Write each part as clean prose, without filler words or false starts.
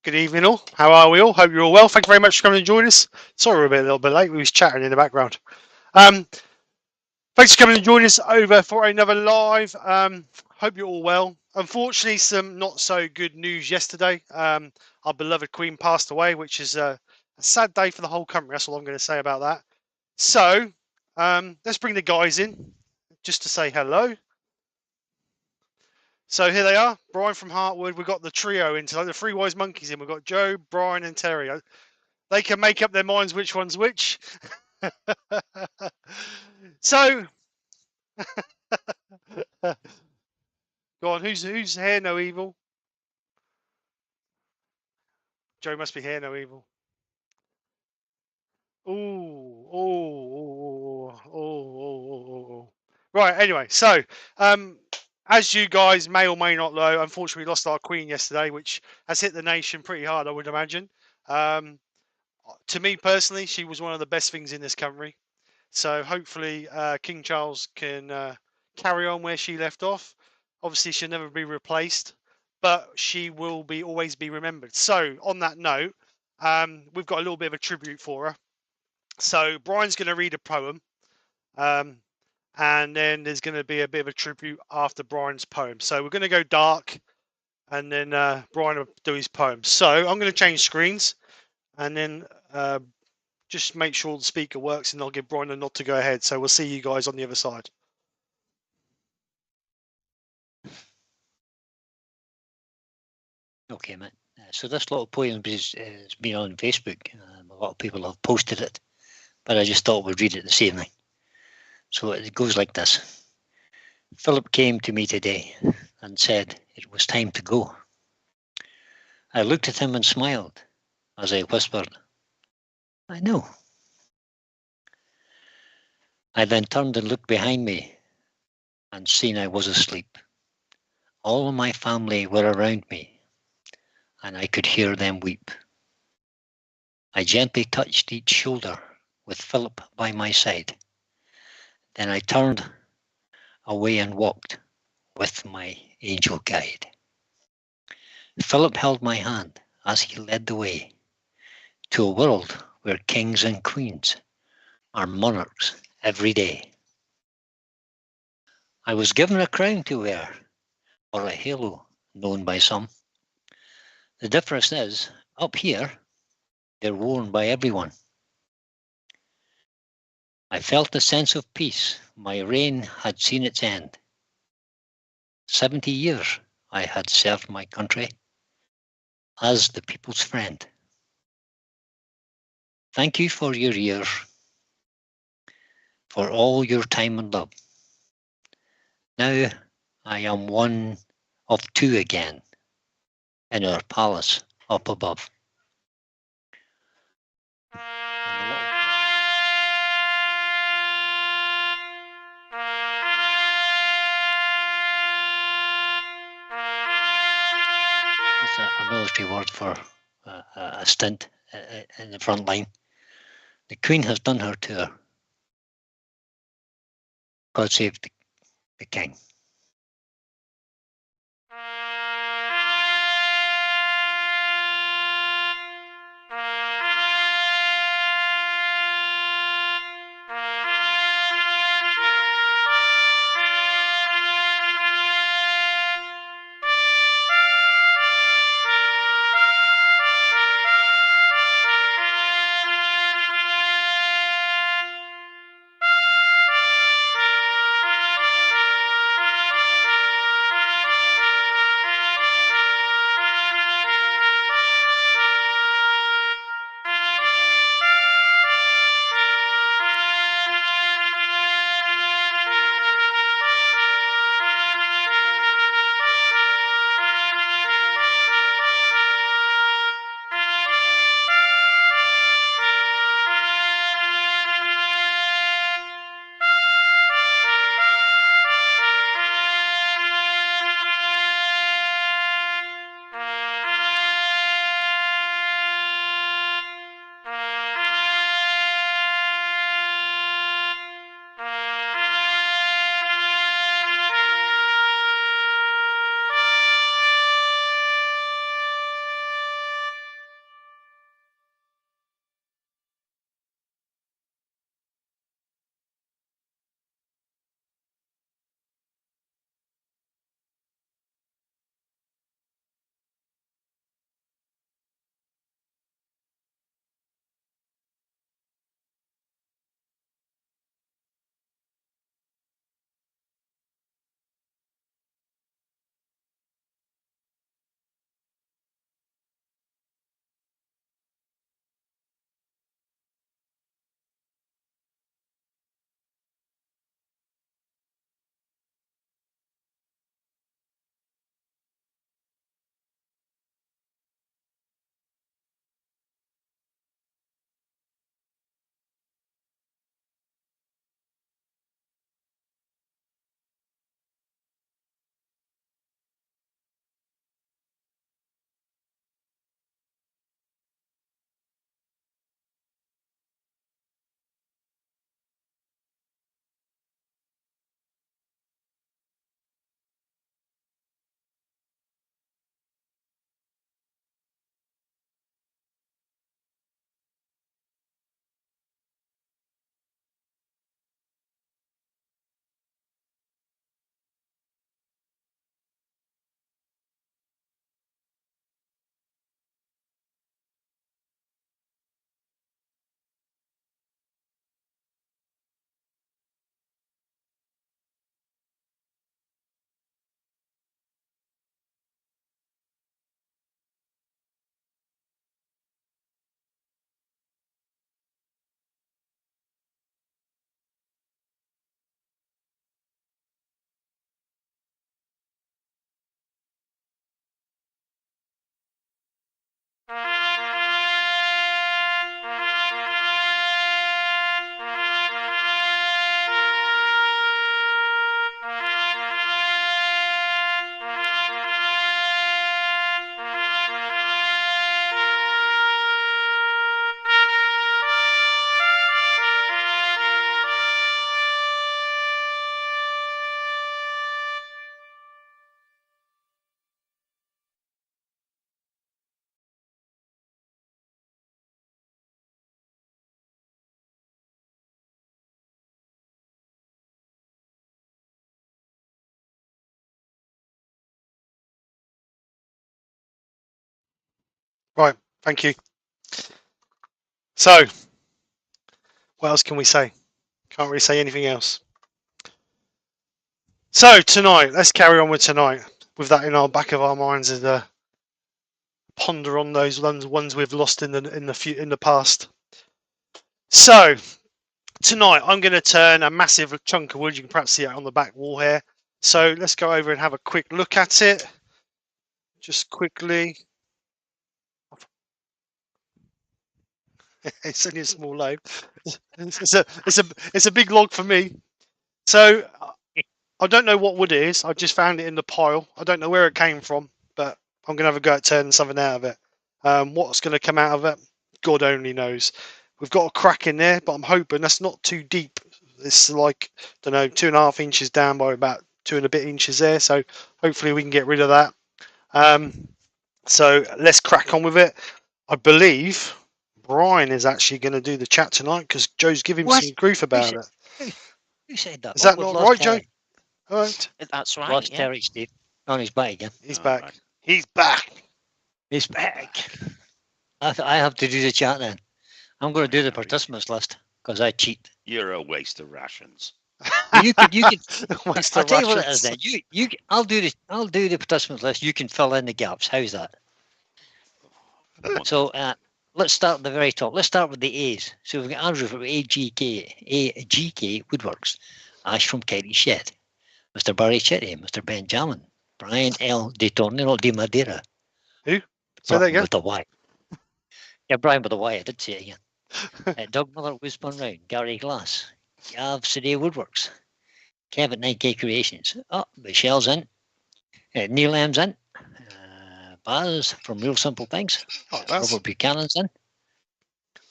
Good evening, all. How are we all? Hope you're all well. Thank you very much for coming and joining us. Sorry we're a little bit late. We was chatting in the background. Thanks for coming and joining us over for another live. Hope you're all well. Unfortunately, some not so good news yesterday. Our beloved Queen passed away, which is a sad day for the whole country. That's all I'm going to say about that. So let's bring the guys in just to say hello. So here they are, Brian from Hartwood. We've got the trio in tonight, the three wise monkeys in. We've got Joe, Brian, and Terry. They can make up their minds which one's which. So, go on, who's here no evil? Joe must be here no evil. Oh. Right, anyway, so as you guys may or may not know, unfortunately we lost our queen yesterday, which has hit the nation pretty hard, I would imagine. To me personally, she was one of the best things in this country. So hopefully King Charles can carry on where she left off. Obviously, she'll never be replaced, but she will always be remembered. So on that note, we've got a little bit of a tribute for her. So Brian's going to read a poem, and then there's going to be a bit of a tribute after Brian's poem. So we're going to go dark, and then Brian will do his poem. So I'm going to change screens, and then just make sure the speaker works, and I'll give Brian a nod to go ahead. So we'll see you guys on the other side. Okay, mate. So this little poem has been on Facebook. A lot of people have posted it, but I just thought we'd read it this evening. So it goes like this. Philip came to me today and said it was time to go. I looked at him and smiled as I whispered, I know. I then turned and looked behind me and seen I was asleep. All of my family were around me, and I could hear them weep. I gently touched each shoulder with Philip by my side. Then I turned away and walked with my angel guide. Philip held my hand as he led the way to a world where kings and queens are monarchs every day. I was given a crown to wear, or a halo known by some. The difference is, up here, they're worn by everyone. I felt a sense of peace. My reign had seen its end. 70 years I had served my country as the people's friend. Thank you for your years, for all your time and love. Now I am one of two again in our palace up above. It's a military word for a stint in the front line. The Queen has done her tour. God save the King. Right, thank you. So, what else can we say? Can't really say anything else. So tonight, let's carry on with tonight. With that in our back of our minds, as a ponder on those ones we've lost in the past. So tonight, I'm going to turn a massive chunk of wood. You can perhaps see it on the back wall here. So let's go over and have a quick look at it. Just quickly. It's only a small load. It's a big log for me. So I don't know what wood it is. I just found it in the pile. I don't know where it came from, but I'm gonna have a go at turning something out of it. What's gonna come out of it, God only knows. We've got a crack in there, but I'm hoping that's not too deep. It's like, I don't know, 2.5 inches down by about 2 and a bit inches there. So hopefully we can get rid of that. So let's crack on with it. I believe Brian is actually going to do the chat tonight because Joe's giving him What? some grief about it. Who said that? Is that not right, Joe? Terry. All right. That's right. Lost Yeah. Terry, Steve. On his back again. He's All back. right. He's back. He's back. I have to do the chat then. I'm going to do the participants list because I cheat. You're a waste of rations. You can. Waste I'll of tell you what it is rations. then. I'll do the participants list. You can fill in the gaps. How's that? So let's start at the very top. Let's start with the A's. So we've got Andrew from AGK Woodworks, Ash from Kerry Shed, Mr. Barry Chetty, Mr. Benjamin, Brian L. De Tornero de Madeira. Who? Say that again. With a Y. Yeah, Brian with a Y. I did say it again. Doug Miller, Wisburn Round, Gary Glass, Gav City Woodworks, Kevin 9K Creations. Oh, Michelle's in. Neil M's in. Baz from Real Simple Things. Oh, that's Robert Buchanan's in.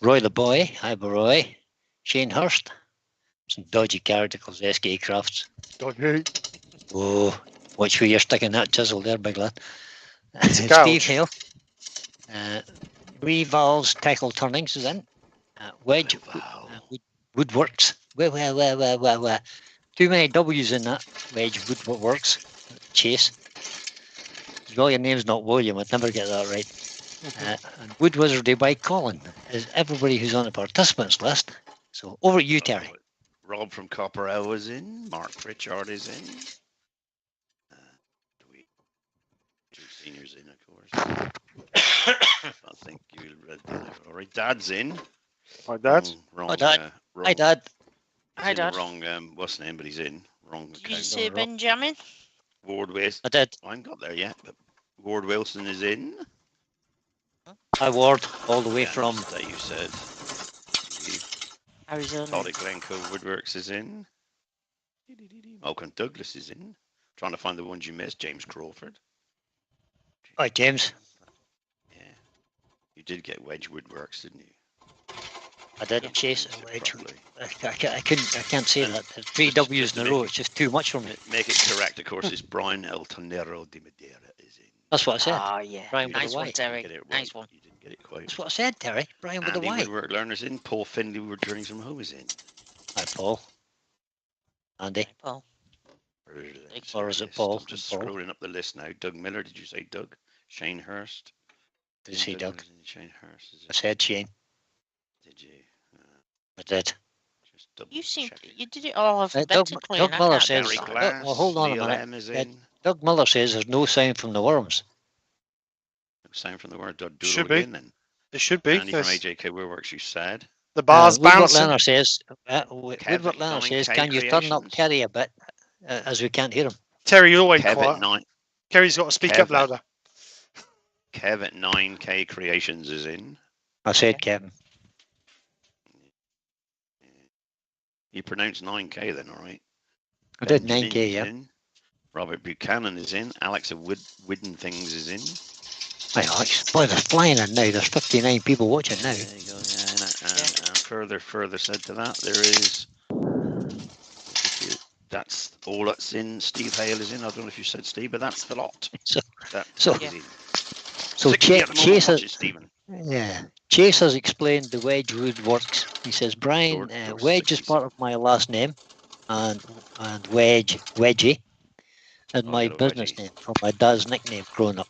Roy the Boy. Hi, Roy. Shane Hurst. Some dodgy character called skkrafts. dodgy. Oh, watch where you're sticking that chisel there, big lad. It's a Steve gouge. Hale. Reval's Tackle Turnings is in. Wedge Wow. Woodworks. Well. Too many W's in that. Wedge Woodworks. Chase. Well, your name's not William. I'd never get that right. And Wood Wizardry by Colin is everybody who's on the participants list. So over at you, Terry. Rob from Copperell is in. Mark Pritchard is in. Two seniors in, of course. I think you read that. All right, Dad's in. My dad. Wrong, Hi, Dad. wrong, Hi, Dad. Hi, he's in the Dad. wrong, what's the name? But he's in. Wrong Did you account. say Benjamin? Ward Wilson. I did. I haven't got there yet, but Ward Wilson is in. Hi, Ward. All the way Yeah, from. That you said. Arizona. Todd Glencoe Woodworks is in. Malcolm Douglas is in. Trying to find the ones you missed. James Crawford. Hi, James. Yeah. You did get Wedge Woodworks, didn't you? I did chase Pronounced a it wedge. properly. I can't say that. There's 3 W's in a row. It's just too much for me. Make it correct, of course. It's Brian El Tonero de Madeira is in. That's what I said. Oh, yeah. Brian with Nice a one, Y. Terry. Get it right. Nice one. You didn't get it quite. That's what I said, Terry. Brian with a Andy Y. Woodwork Learner's in. Paul Findlay Woodturning from home is in. Hi, Paul. Andy. Paul. Or is it Paul? I'm just Paul. scrolling up the list now. Doug Miller, did you say Doug? Shane Hurst. Did you say Doug? Shane Hurst. Is I it? said Shane. Did you? I did. Just double You seem checking. you did it all Doug alphabetically. Doug and I Miller can't says- do Gary that. Glass. well, hold on a Neil minute. M is Yeah. in. Doug Miller says there's no sound from the worms. No sound from the word. Do it Should all be. again then. It should be. Andy from There's AJK Woodworks, you said. the bars Woodward bouncing. Leonard says, Woodward Leonard says, 9K can you turn up Creations. Terry a bit, as we can't hear him? Terry, you're always Kev quiet. at 9. Kerry's got to speak up Kev. louder. Kev at 9K Creations is in. I said Kevin. You pronounced 9K then, all right? I did Ben 9K, Fin's yeah. in. Robert Buchanan is in. Alex of Wooden Things is in. Hi, Alex. Boy, they're flying in now. There's 59 people watching now. There you go. Yeah, and further said to that, there is. That's all that's in. Steve Hale is in. I don't know if you said Steve, but that's the lot. So, That so- is in. so Sick of you at the moment Chase has, watching Stephen. yeah, Chase has explained the wedge works. He says, Brian, George wedge is Sixties. part of my last name, and wedgie, and Oh, my little business wedgie. name from my dad's nickname growing up.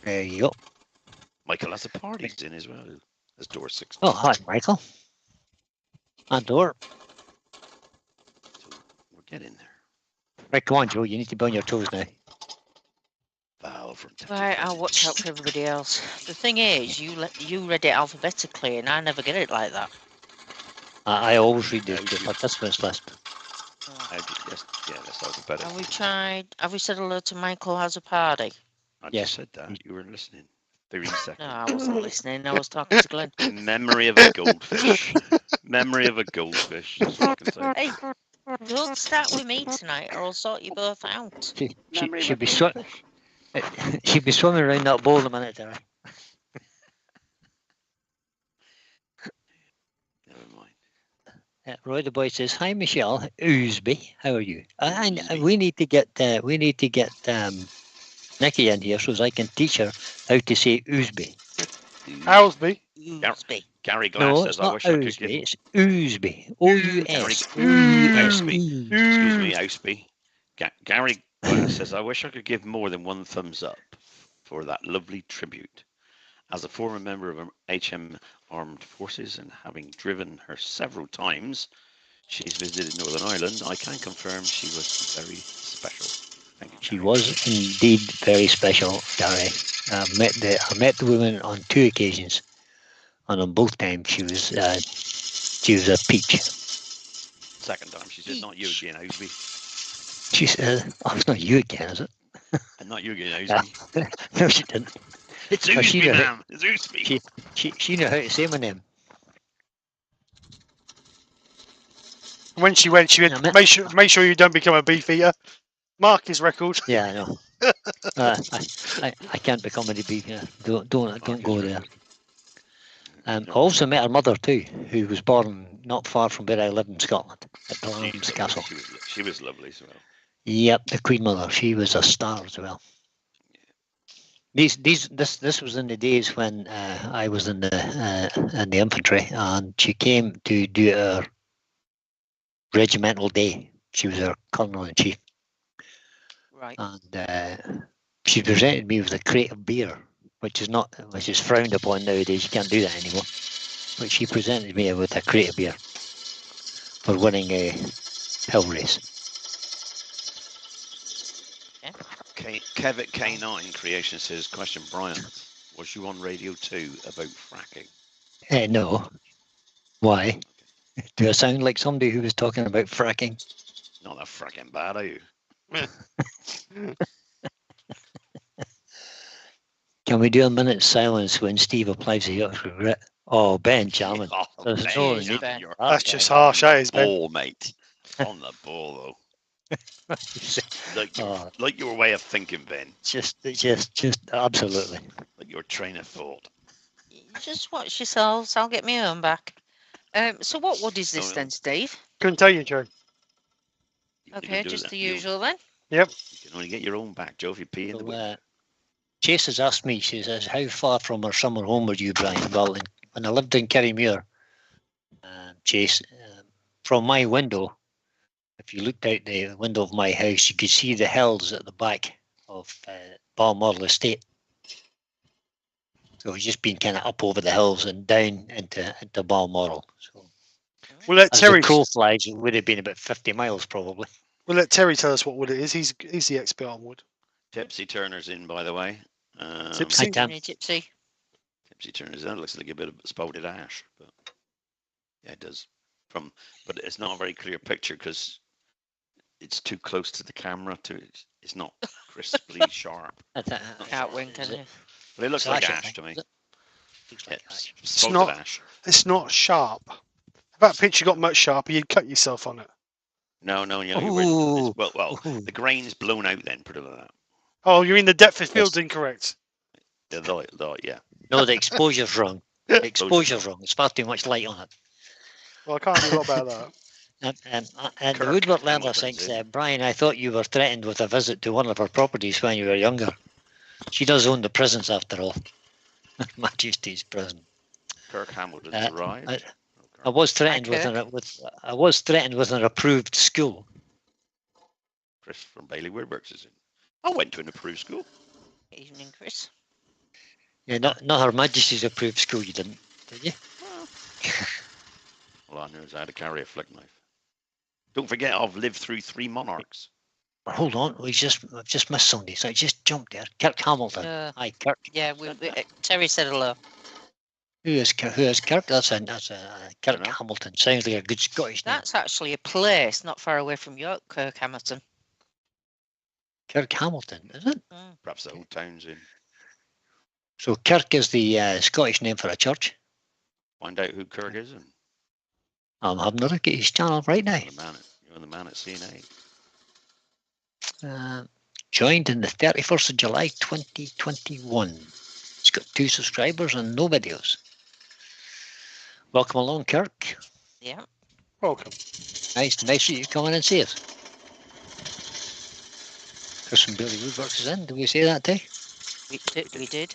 There you go. Michael has a parties in as well. As door 6. Oh, hi, Michael. And door. So we're getting there. Right, come on, Joe. You need to be on your toes now. Val from Right, I'll watch out for everybody else. The thing is, you read it alphabetically, and I never get it like that. I always read the Yeah, you- participants list. Yes, yeah, that's alphabetical. Have we tried? Have we said hello to Michael has a party? I Yes. just said that. You weren't listening. 30 seconds. No, I wasn't listening. I was talking to Glenn. Memory of a goldfish. Memory of a goldfish. Just fucking say. Hey, don't start with me tonight, or I'll sort you both out. Memory of She'd a be goldfish. she'd be swimming around that bowl in a minute, Terry. Never mind. Roy the boy says, "Hi, Michelle Oosby. How are you? And Oosby. we need to get Nikki in here so as I can teach her how to say Oosby. Owlsby. Oosby. Gary Glass No, says, it's I not wish I could give. Oosby. It's Oosby. O-U-S. Oosby. Excuse me, Ooh. Ousby. Gary Glass says, I wish I could give more than one thumbs up for that lovely tribute. As a former member of HM Armed Forces and having driven her several times, she's visited Northern Ireland. I can confirm she was very special. Thank you, She Gary. was indeed very special, Gary. I met the woman on 2 occasions, and on both times she was a peach. Second time, she said, not you again, Ousby. She said, "Oh, it's not you again, is it?" And not you again, Ousby. No, she didn't. It's Oh, she Ousby, knew- ma'am. It's Ousby. She knew how to say my name. When she went, she Yeah, went, make sure you don't become a beef eater. Mark his record. Yeah, I know. I can't become any beef. Yeah. Don't go there. I also met her mother too, who was born not far from where I live in Scotland, at Ballards Castle. She was lovely as well. Yep, the Queen Mother. She was a star as well. This was in the days when I was in the infantry, and she came to do her regimental day. She was our colonel in chief, Right. and she presented me with a crate of beer, which is frowned upon nowadays. You can't do that anymore. But she presented me with a crate of beer for winning a hill race. Kevin K9 Creation says, question, Brian, was you on Radio 2 about fracking? No. Why? Do I sound like somebody who was talking about fracking? Not that fracking bad, are you? Can we do a minute's silence when Steve applies the Yorkshire grit? Oh, Ben Charman. Oh, There's Ben, no Cheers, need Ben. for That's that, just Ben. harsh, that is, Ben. ball, mate. On the ball, though. Oh, Like your way of thinking, Ben. just absolutely. Like your train of thought. Just watch yourselves. I'll get my own back. So what wood is this Oh, then, Steve? Couldn't tell you, Joe. You can Okay, do just that. the You usual then. Yep. can only get your own back, Joe, if you pee in the So, wind. Chase has asked me, she says, how far from our summer home were you, Brian? Well, when I lived in Kerrymuir, Chase, from my window, if you looked out the window of my house, you could see the hills at the back of Balmoral Estate. So it's just been kind of up over the hills and down into Balmoral. So We'll let as Terry. the crow flies, it would have been about 50 miles probably. We'll let Terry tell us what wood it is. He's the expert on wood. Tipsy Turner's in, by the way. Tipsy? Hi, Tim. Gypsy. Tipsy Turner's in. It looks like a bit of spouted ash, but yeah, it does. But it's not a very clear picture because it's too close to the camera. It's not crisply sharp. Can't win, can you? But it looks It's like ash, I ash think, to me. is it? Looks like ash. Spouted not- ash. It's not sharp. If that picture got much sharper, you'd cut yourself on it. No, you Ooh. well, Ooh. the grain's blown out then, put it like that. Oh, you mean the depth of field's incorrect? Yeah. No, the exposure's wrong. The exposure's wrong. It's far too much light on it. Well, I can't do a lot about that. And the Kirk woodwork leather Hamilton's thinks, in. Brian, I thought you were threatened with a visit to one of her properties when you were younger. She does own the prisons after all. Her Majesty's prison. Kirk Hamilton's Uh, arrived. I was threatened with an approved school. Chris from Bailey Woodworks is in. I went to an approved school. Evening, Chris. Yeah, not Her Majesty's approved school, you didn't, did you? All I knew is how to carry a flick knife. Don't forget, I've lived through 3 monarchs. Well, hold on, I've just missed somebody, so I just jumped there. Kirk Hamilton. Hi, Kirk. Yeah, Terry said hello. Who is Kirk? That's a Kirk Dunno. Hamilton. Sounds like a good Scottish name. That's actually a place not far away from York, Kirk Hamilton. Kirk Hamilton, is it? Perhaps the whole town's in. So Kirk is the Scottish name for a church. Find out who Kirk is, and I'm having a look at his channel right now. you're the man at CNA. Joined in the 31st of July 2021. It's got 2 subscribers and no videos. Welcome along, Kirk. Yeah. Welcome. Nice that you come in and see us. Chris from Billy Woodworks is in. Did we say that too? We did.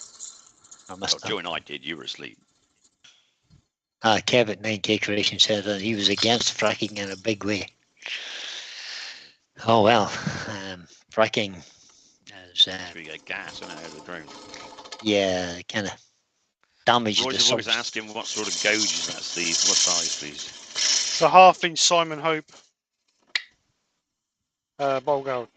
I missed that. Joe and I did. You were asleep. Kev at 9K Creation said that he was against fracking in a big way. Oh well, fracking is We get gas in it out of the ground. yeah, kind of damage Roy's the always subs. asking what sort of gauge is that, Steve? What size, please? It's a 1/2 inch Simon Hope. Bowl gold.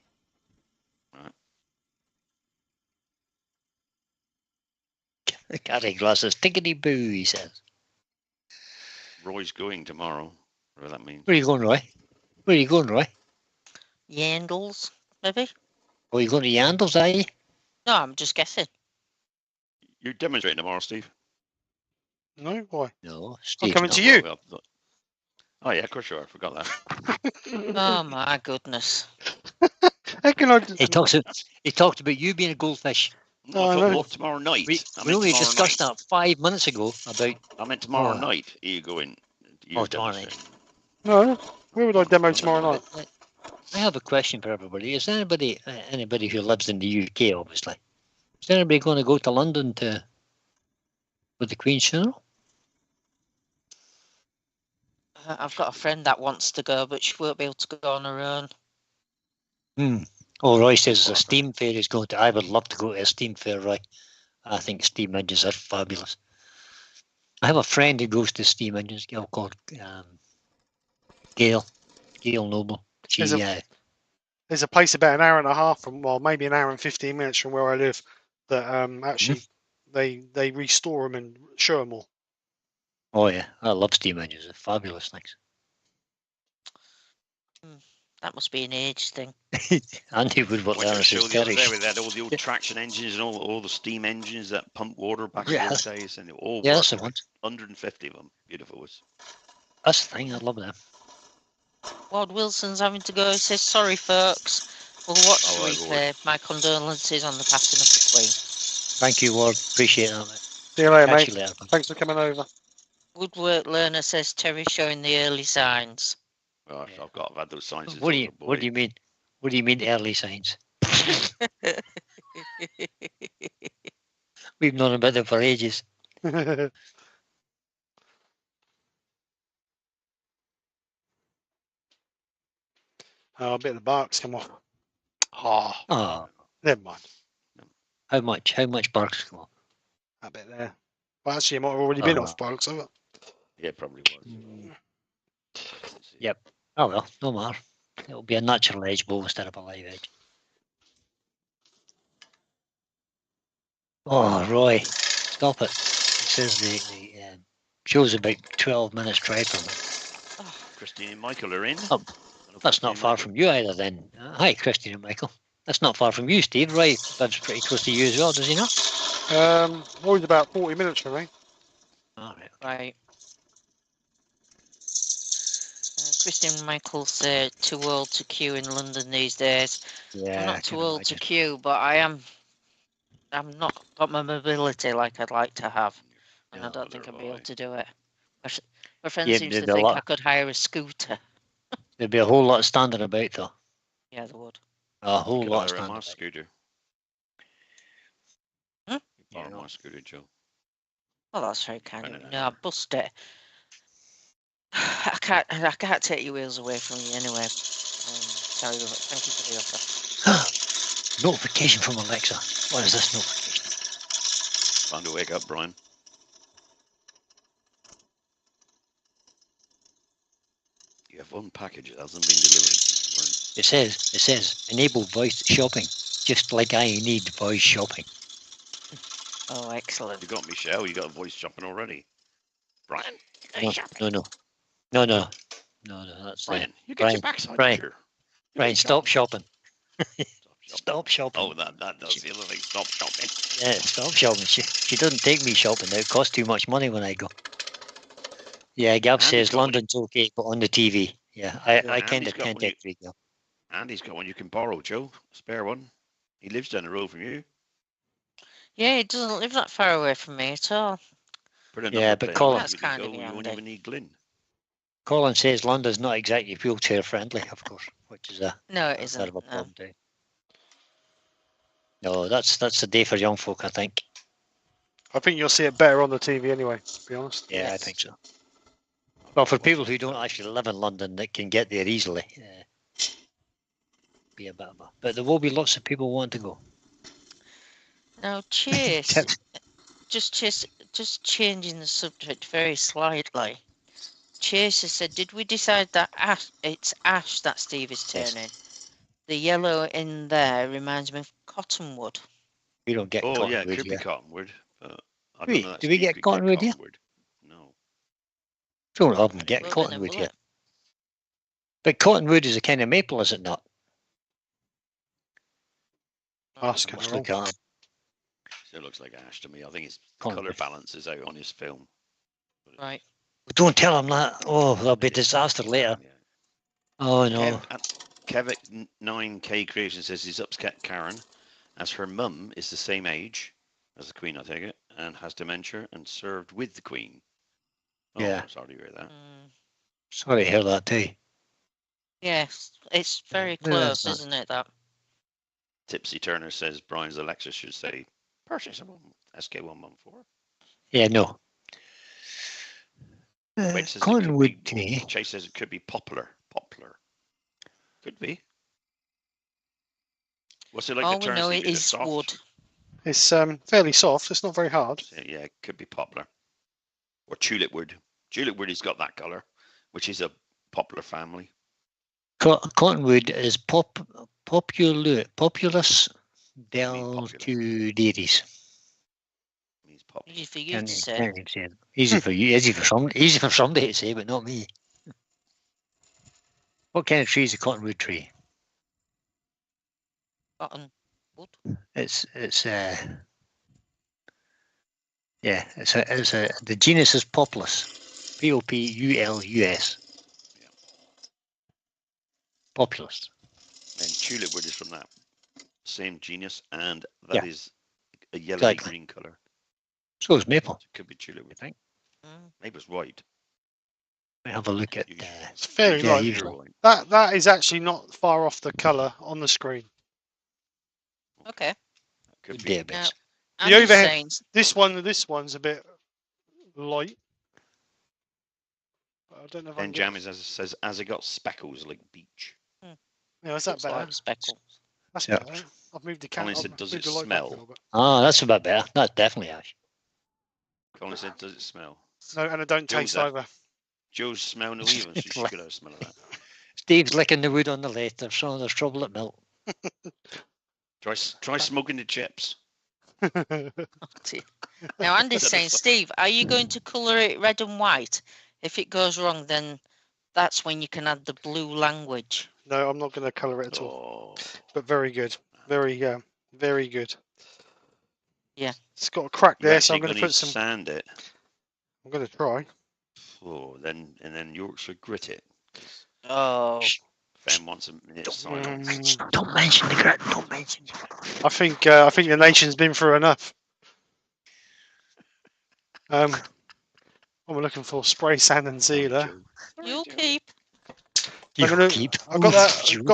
Gary Glasses, tickety boo, he says. Roy's going tomorrow, whatever that means. Where are you going, Roy? Where are you going, Roy? Yandles, maybe? Oh, you going to Yandles, are you? No, I'm just guessing. You're demonstrating tomorrow, Steve? No, why? No, I'm Steve. coming to you. Oh, yeah, of course you are. I forgot that. Oh my goodness. How can I? He talked about you being a goldfish. No, Oh, I I thought know. what, tomorrow night. We I meant only tomorrow discussed night. that 5 minutes ago about. I meant tomorrow Oh. night. Are you going? Tomorrow night. No. Where would I demo tomorrow night? I have a question for everybody. Is anybody who lives in the UK, obviously, is anybody going to go to London with the Queen's funeral? I've got a friend that wants to go, but she won't be able to go on her own. Oh, Roy says a steam fair is going to. I would love to go to a steam fair, Roy. I think steam engines are fabulous. I have a friend who goes to steam engines, a girl called Gail Noble. There's a place about an hour and a half from, well, maybe an hour and 15 minutes from where I live, that actually they restore them and show them all. Oh yeah, I love steam engines. They're fabulous things. That must be an age thing. Andy would work Went there to and show says, the other "Terry, day where they had all the old traction engines and all the steam engines that pump water back in those days, and they all yeah, worked. that's the one. 150 of them. Beautiful. That's the thing. I love them. Ward Wilson's having to go. He says, sorry, folks. We'll watch the replay. My condolences on the passing of the Queen. Thank you, Ward. Appreciate that, mate. See you later, Catch mate. you later. Thanks for coming over. Woodwork learner says Terry showing the early signs. Gosh, I've had those signs. What do you mean? What do you mean early signs? We've known about them for ages. Oh, a bit of the bark's come off. Oh, Never mind. how much? How much barks come off? That bit there. Well, actually, it might have already been off by the looks of it. Yeah, it probably was. Yep. Oh well, no matter. It'll be a natural edge bow instead of a live edge. Oh, Roy, stop it. It says the show's about 12 minutes drive from it. Oh, Christine and Michael are in. Oh, that's not far from you either then. Hi, Christine and Michael. That's not far from you, Steve. Roy lives pretty close to you as well, does he not? Roy's about 40 minutes from me. All right. right. Christian Michael said too old to queue in London these days. Yeah, I'm not too old to queue, but I'm not got my mobility like I'd like to have, and I don't think I'll be able to do it. My friend seems to think I could hire a scooter. There'd be a whole lot standing about, though. Yeah, there would. A whole lot standing my about. scooter. Borrow my scooter, Joe. Well, that's very kind of you. No, I bust it. I can't take your wheels away from you anyway. Sorry, thank you for the offer. Notification from Alexa. What is this notification? Time to wake up, Brian. You have one package that hasn't been delivered. It says enable voice shopping, just like I need voice shopping. Oh, excellent. You got Michelle. You got voice shopping already. Brian, No. That's Brian, you get Brian, your backside Brian, here. Brian, stop shopping. Stop shopping. Stop shopping. Oh, that does the other thing. Stop shopping. Yeah, stop shopping. She doesn't take me shopping. It costs too much money when I go. Yeah, Gav Andy's says got one London's okay, but on the TV. Yeah, I kind Andy's of got can't one you- agree, Gav. Andy's got one you can borrow, Joe. Spare one. He lives down the road from you. Yeah, it doesn't live that far away from me at all. Put a Yeah, number but plate Colin- on it, That's you can kind go, of you won't handy. even need Glyn. Colin says London's not exactly wheelchair friendly, of course, which is a No, it bit isn't. of a No. problem too. No, that's a day for young folk, I think. I think you'll see it better on the TV anyway, to be honest. Yeah, I Yes. think so. Well, for people who don't actually live in London that can get there easily, be a bit of a. But there will be lots of people wanting to go. Now, Chase, just changing the subject very slightly. Chase has said, did we decide that it's ash that Steve is Yes. turning? The yellow in there reminds me of cottonwood. We don't get Oh, yeah, cottonwood it could be here. cottonwood. But I Wait, don't know that do we Steve get could cottonwood here? No. Don't often get Will cottonwood will here. it? But cottonwood is a kind of maple, is it not? Ask Let's her. look at it. Still looks like ash to me. I think his Cottonwood. colour balance is out on his film. Right. Don't tell him that. Oh, there'll be disaster later. Yeah. Oh no. Kevic 9K Creation says he's upset Karen, as her mum is the same age as the Queen, I take it, and has dementia and served with the Queen. Oh, Yeah. Sorry to hear that. Sorry to hear that too. Yes, it's very Yeah, close, it's not- isn't it? That. Tipsy Turner says Brian's Alexa should say purchase a SK114. Yeah, no. Wait, says it could Cottonwood be- tea. Chase says it could be poplar. Could be. What's it like? All the we turn know sleeve? it Is is soft? wood. It's fairly soft. It's not very hard. So, yeah, it could be poplar or tulip wood. Tulip wood has got that colour, which is a poplar family. Cottonwood is populus popular. deltudiris. Means poplar. Easy for you Can't to even- say. can't even say it. Easy for you, easy for somebody to say, but not me. What kind of tree is a cottonwood tree? Cotton wood. It's the genus is Populus, Populus. Yeah. Populus. And tulip wood is from that same genus, and that is a yellowy Exactly. green colour. So is maple. It could be tulip wood. think. Maybe it's white. We have a look at. It's fairly Yeah, light. usually. That is actually not far off the colour on the screen. Okay. Could Good be. database. I'm The just overhead- saying, This one's a bit light. But I don't know if I Then can get... Jammies says, as it got speckles like beach. Yeah, is that looks better? like speckles. That's Yeah. better. I've moved the camera. Colin said, does it light back a smell? little bit. Ah, that's a bit better. That's definitely ash. Colin said, does it smell? No, and I don't Joe's taste that. either. Joe's smell no even, so she should have a smell of that. Steve's licking the wood on the left. There's trouble at milk. Try smoking the chips. Now, Andy's saying, Steve, are you going to colour it red and white? If it goes wrong, then that's when you can add the blue language. No, I'm not going to colour it at all. Oh, But very good. Very good. Yeah. It's got a crack you're there, so I'm actually going to gonna put some... sand it. I'm going to try. Oh, then Yorkshire grit it. Oh, Fem wants a minute of silence. Don't mention the grit. Don't mention. I think the nation's been through enough. What we're looking for spray sand and sealer. you'll keep. I've got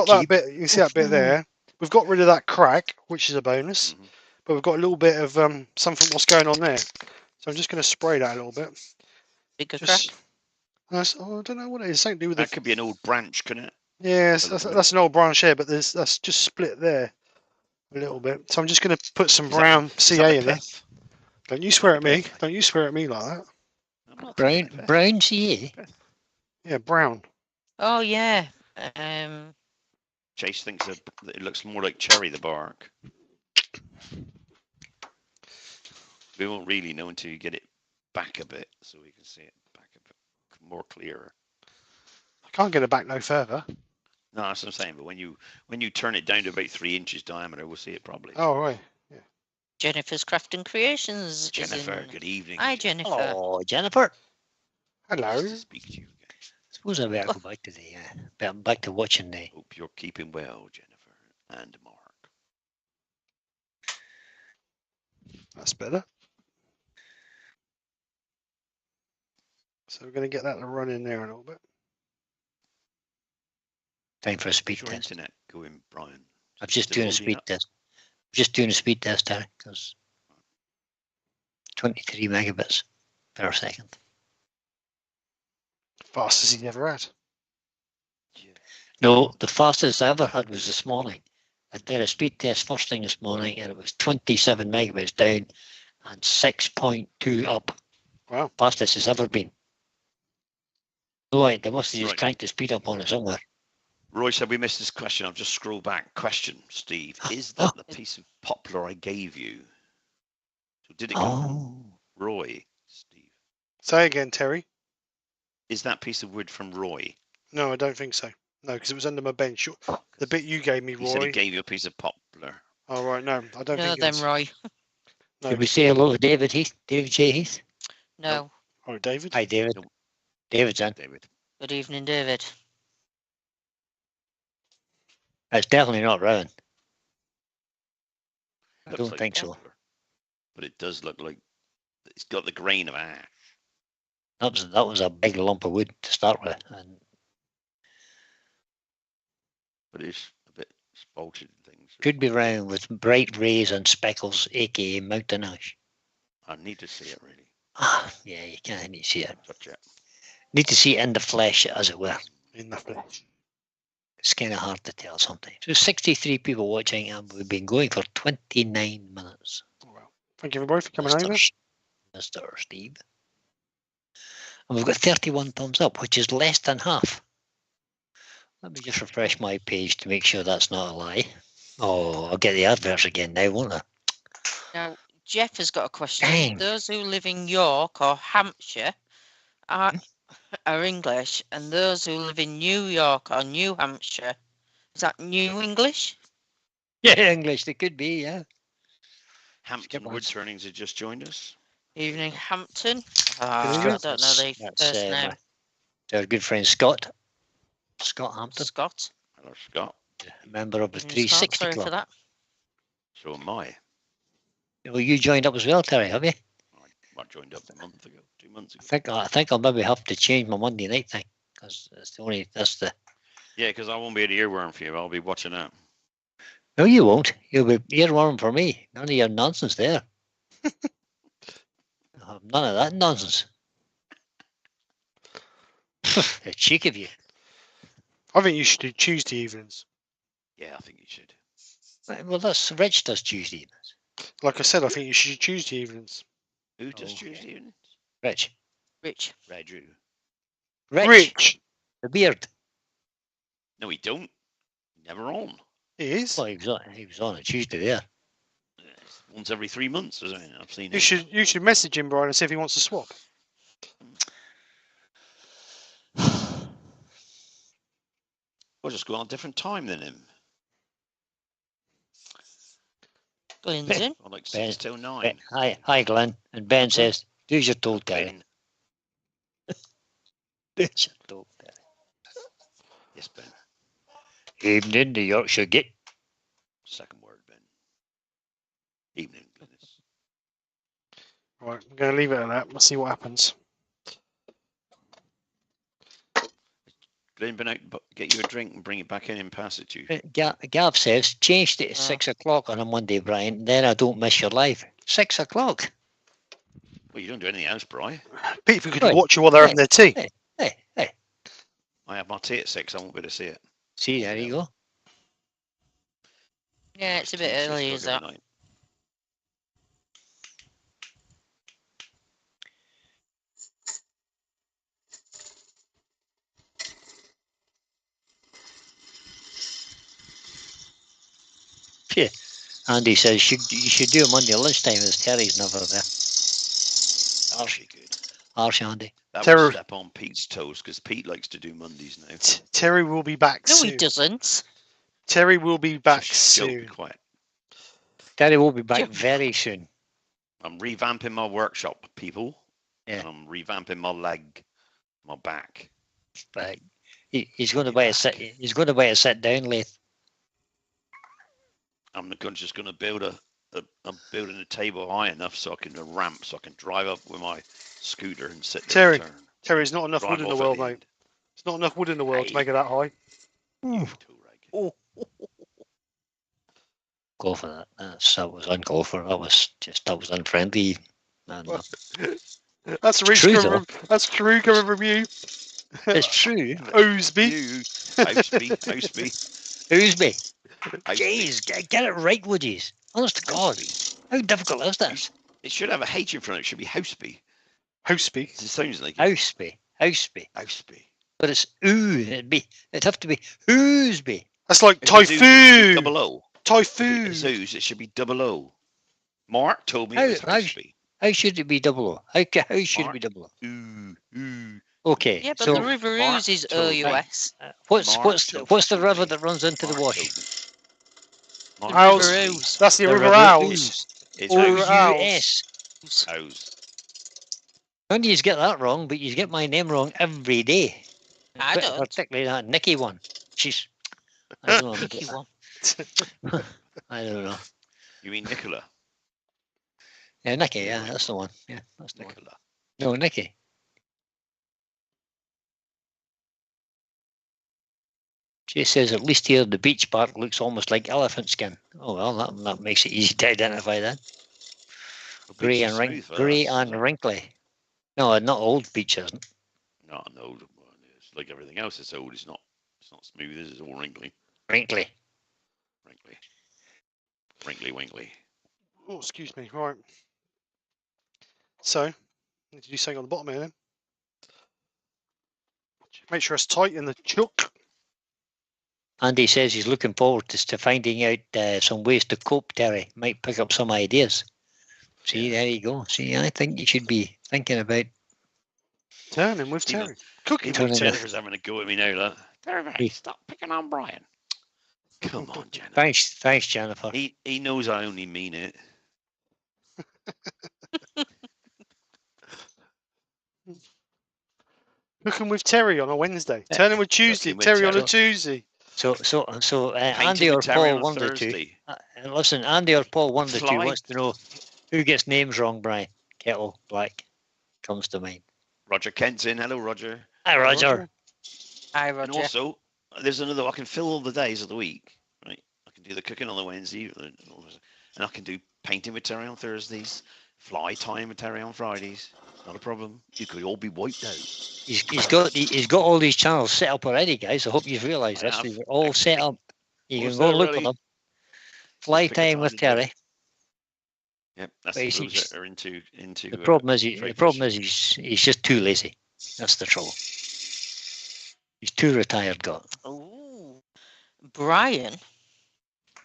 that bit. You see that bit there? We've got rid of that crack, which is a bonus, Mhm. but we've got a little bit of something what's going on there. So I'm just going to spray that a little bit. Bigger Just, crack. I don't know what it is. Something to do with That could be an old branch, couldn't it? Yes, a little bit. that's an old branch here, but that's just split there a little bit. So I'm just going to put some Is that- brown Is that CA a in there. pith? Don't you swear at me. Don't you swear at me like that. I'm not Brown, taking it, brown CA. Yeah, brown. Oh yeah. Chase thinks that it looks more like cherry, the bark. We won't really know until you get it back a bit, so we can see it back a bit more clearer. I can't get it back no further. No, that's what I'm saying. But when you turn it down to about 3 inches diameter, we'll see it properly. Oh, right. Yeah. Jennifer's Crafting Creations. Jennifer, good evening. Hi, Jennifer. Oh, Jennifer. Hello. Nice to speak to you again. I suppose I better go back to back to watching the. Hope you're keeping well, Jennifer and Mark. That's better. So we're going to get that to run in there a little bit. Time for a speed How's your test. internet going, Brian? I'm just Still doing a holding speed up? test. Just doing a speed test, Terry, because 23 megabits per second. Fastest he's ever had. Yeah. No, the fastest I ever had was this morning. I did a speed test first thing this morning, and it was 27 megabits down and 6.2 up. Wow. Fastest it's ever been. No, they must have just Right. cranked the speed up on it somewhere. Roy said we missed this question. I've just scrolled back. Question, Steve. Is that the piece of poplar I gave you? So did it come from Roy, Steve? Say again, Terry. Is that piece of wood from Roy? No, I don't think so. No, because it was under my bench. The bit you gave me, He said he Roy. gave you a piece of poplar. Oh, right. No, I don't No, think them it's. Roy. No. Should we say hello to David Heath? David J. Heath? No. Oh, David? Hi, David. No. David's in. David. Good evening, David. It's definitely not round. I Looks don't like think so. poplar, but it does look like it's got the grain of ash. That was a big lump of wood to start with. And But it's a bit spalted and things. could be round with bright rays and speckles, aka mountain ash. I need to see it really. Ah, yeah, you can't need to see it. Touch it. Need to see it in the flesh, as it were. In the flesh. It's kind of hard to tell sometimes. So 63 people watching, and we've been going for 29 minutes. Oh, well. Thank you, everybody, for coming over. Mr. Steve. And we've got 31 thumbs up, which is less than half. Let me just refresh my page to make sure that's not a lie. Oh, I'll get the adverts again now, won't I? Now, Jeff has got a question. Dang. Those who live in York or Hampshire are English, and those who live in New York or New Hampshire, is that New English? Yeah, English, they could be, yeah. Hampton Woodturnings had just joined us. Evening, Hampton. evening. I don't know the That's, first name. Our good friend Scott. Scott Hampton, Scott. Hello, Scott. a member of the Evening, Scott. 360 Sorry Club. for that. So am I. Well, you joined up as well, Terry, have you? I joined up a month ago, 2 months ago. I think I'll maybe have to change my Monday night thing, because that's the. Yeah, because I won't be an earworm for you. I'll be watching out. No, you won't. You'll be earworm for me. None of your nonsense there. None of that nonsense. The cheek of you. I think you should do Tuesday evenings. Yeah, I think you should. Well, that's Rich does Tuesday evenings. Like I said, I think you should do Tuesday evenings. Who does Okay. Tuesday evenings? Rich. Rich. Raju. Rich. The beard. No, he don't. Never on. He is. Well, he was on a Tuesday there. Once every 3 months or something. I've seen You it. should message him, Brian, and see if he wants to swap. We'll just go on a different time than him. Glenn's in. On like Ben. 6 till 9. Hi, Glenn. And Ben says, do as you're told, Terry. Ben. Do as you're told, Terry. Yes, Ben. Evening, the Yorkshire Gate. Second word, Ben. Evening, Glennis. Right, I'm going to leave it at that. We'll see what happens. Glenn, been out, get you a drink and bring it back in and pass it to you. Gav says, changed it to 6 o'clock on a Monday, Brian. Then I don't miss your live. 6 o'clock. Well, you don't do anything else, Bri. People could Right. watch you while they're having their tea. Hey. I have my tea at 6. I won't be able to see it. See, there you go. Yeah, it's a bit Tea at 6 early, o'clock is every that? night. Yeah. Andy says you should do a Monday lunchtime as Terry's never there. That'd be good. Harsh, Andy. That Terror. would step on Pete's toes because Pete likes to do Mondays now. Terry will be back No, soon. he doesn't. Terry will be back Shh, Joe, be soon. quiet. Terry will be back Yeah. very soon. I'm revamping my workshop, people. Yeah. And I'm revamping my leg, my back. But he's going to Be buy a back. sit. He's going to buy a sit down lathe. I'm just going to build I'm building a table high enough so I can a ramp so I can drive up with my scooter and sit there Terry, and turn. Terry, there's not enough Drive wood in the off at world, the mate. end. There's not enough wood in the world to make it that high. You too, Reg. Go for that. That was uncalled for. That was unfriendly. And, Well, That's true, true. That's true coming from you. it's true. Oosby. You, Houseby. Oosby. Jeez, get it right, Woodies. Honest to God. How difficult is this? It should have a H in front of it. It should be Houseby. Houseby. It sounds like it. Houseby. Houseby. But it's ooh. It'd have to be Oosby. That's like If it's ooze, it should be typhoon. double O. If Typhoon. it's ooze, it should be double O. Mark told me How- it was how- Houseby. How should it be double O? How should it Mark. be double O? Ooh. Okay. Yeah, but so the River Mark Ouse is told me. OUS. what's Mark the told river me. that runs into the Mark wash? told me. The Mark Owls. told me River Ouse. That's the, The River River Owls. Ouse. It's Or Ouse. OUS. Ouse. None of you get that wrong, but you get my name wrong every day. I don't. Particularly that Nikki one. She's. I don't know. Nicky one. I don't know. You mean Nicola? Yeah, Nikki. Yeah, that's the one. Yeah, that's the one. Nicola. No, Nikki. She says at least here the beach bark looks almost like elephant skin. Oh well, that makes it easy to identify that. The Grey beach and is smooth for grey us, and isn't it? wrinkly. No, not old beach isn't. No, it's like everything else. It's old. It's not smooth. It's all wrinkly. Wrinkly. Wrinkly winkly. Oh, excuse me. Right. So, need to do something on the bottom here then. Make sure it's tight in the chuck. Andy says he's looking forward to finding out some ways to cope, Terry. Might pick up some ideas. See, Yeah. there you go. See, I think you should be thinking about Turning with Even- Terry. Cooking Turning with with- Terry. Jennifer's having a go at me now. That. Terry, stop picking on Brian. Come on, Jennifer. Thanks, Jennifer. He knows I only mean it. Cooking with Terry on a Wednesday. Turning with Tuesday. Cooking with Terry on a Terry. Tuesday. So Painting Andy or with Terry Paul, on one of the two. Thursday. Listen, Andy or Paul, one of the two Fly. wants to know who gets names wrong, Brian. Kettle, Black, comes to mind. Roger Kent's in. Hello, Roger. Hi, Roger. Hi, And Roger. also, there's another. I can fill all the days of the week. Right. I can do the cooking on the Wednesday, and I can do painting with Terry on Thursdays. Fly time with Terry on Fridays. Not a problem. You could all be wiped out. He's got all these channels set up already, guys. I hope you've realised I this. have. They're all set up. You All can set go and look already. at them. Fly Pick a time time with to do it. Terry. Yep, that's But the you see, those that are into. The problem is trade he's just too lazy. That's the trouble. He's too retired. Got. Ooh. Brian.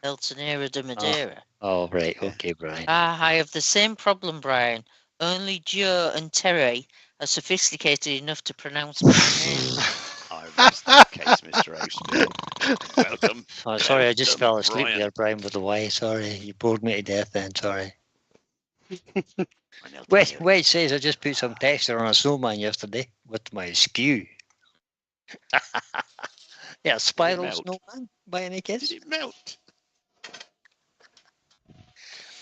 Eltonera de Madeira. Oh right, Yeah. okay, Brian. I have the same problem, Brian. Only Joe and Terry are sophisticated enough to pronounce my name. I rest that case, Mr. House. Welcome. Oh, sorry, I just Welcome, fell asleep Brian. there, Brian, with the Y. Sorry, you bored me to death. Then sorry. Brian Wade says I just put some texture on a snowman yesterday with my skew. Yeah, spiral melt? snowman by any Did case. it melt?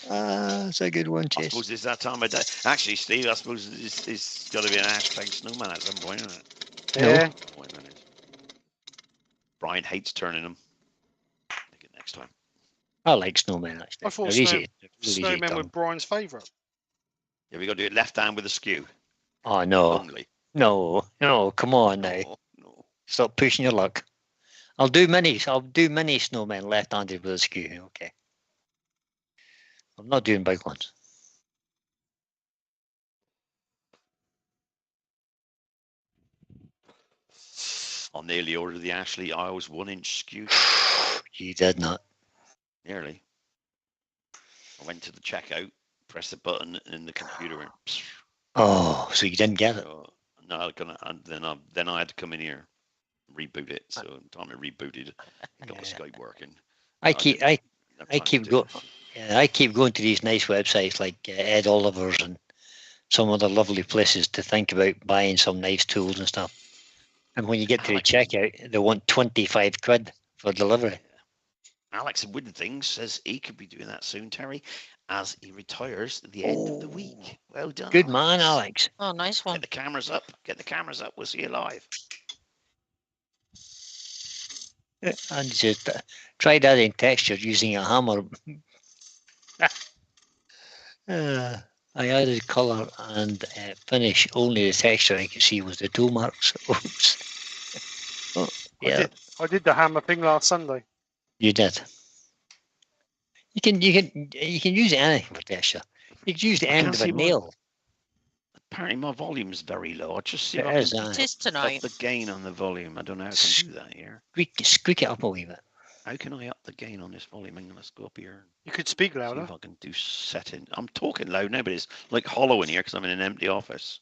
That's a good one, I Chase. suppose it's that time of day. Actually, Steve, I suppose it's got to be an hashtag snowman at some point, isn't it? No. Yeah. Wait a minute. Brian hates turning them. Make it next time. I like snowmen actually. I thought They're easy. They're really easy to Snowmen were turn. Brian's favourite. Yeah, we got to do it left hand with a skew Oh no, only. no, come on now. No. Stop pushing your luck. I'll do many snowmen left-handed with a skew. Okay. I'm not doing big ones. I'll nearly order the Ashley Isles 1-inch skew. You did not. Nearly. I went to the checkout, pressed the button, and the computer went. Psh. Oh, so you didn't get it? So, no, and then I had to come in here, reboot it. So time I rebooted, it got the Skype working. I keep going to these nice websites like Ed Oliver's and some other lovely places to think about buying some nice tools and stuff. And when you get to the checkout, they want 25 quid for delivery. Alex at Wooden Things says he could be doing that soon, Terry, as he retires at the end of the week. Well done. Good man, Alex. Oh, nice one. Get the cameras up. Get the cameras up. We'll see you live. And just tried adding texture using a hammer. I added colour and finish. Only the texture I could see was the tool marks. Oops. Oh, yeah. I did the hammer thing last Sunday. You did. You can use anything for texture. You can use the end of a nail. Apparently my volume's very low. I just see It if is, I can It is tonight. up the gain on the volume. I don't know how I can do that here. Squeak it up a wee bit. How can I up the gain on this volume? I'm going to go up here. You could speak See louder. if I can do setting. I'm talking loud now, but it's like hollow in here because I'm in an empty office.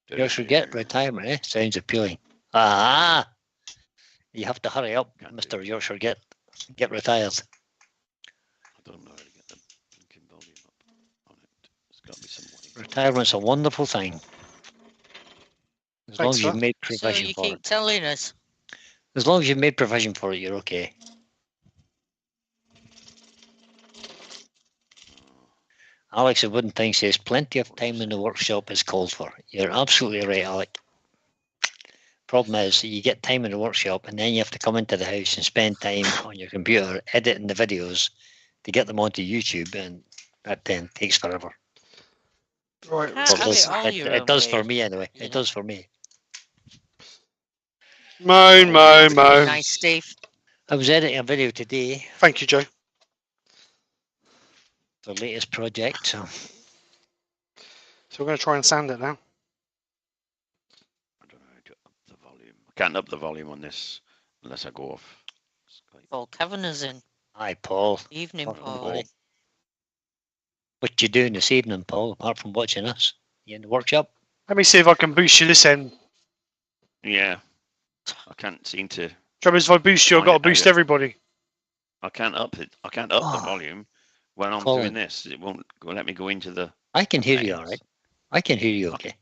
You should get retirement, eh? Sounds appealing. Ah! You have to hurry up, Mr. Yorkshire. Get retired. I don't know how to get the blinking volume up on it. There's got to be some way. Retirement's a wonderful thing. As long as you've made So provision you for keep it. telling us. As long as you've made provision for it, you're okay. Alex at Wooden Thing says plenty of time in the workshop is called for. You're absolutely right, Alec. Problem is, you get time in the workshop and then you have to come into the house and spend time on your computer editing the videos to get them onto YouTube, and that then takes forever. Right. Can't have it all your It own does way, for me anyway. you It know. does for me. Moan. Nice, Steve. I was editing a video today Thank you, Joe. for the latest project, so So we're going to try and sand it now. I don't know how to up the volume. I can't up the volume on this unless I go off Skype. Paul Kavanagh's in. hi Paul. Evening, Welcome, Paul. buddy. What you doing this evening, Paul, apart from watching us? You in the workshop? Let me see if I can boost you this end. Yeah. I can't seem to. Trouble is, if I boost you, I've got to boost everybody. I can't up it. I can't up the Oh. volume when I'm Colin. doing this. It won't go, let me go into the. I can hear you settings. all right. I can hear you okay.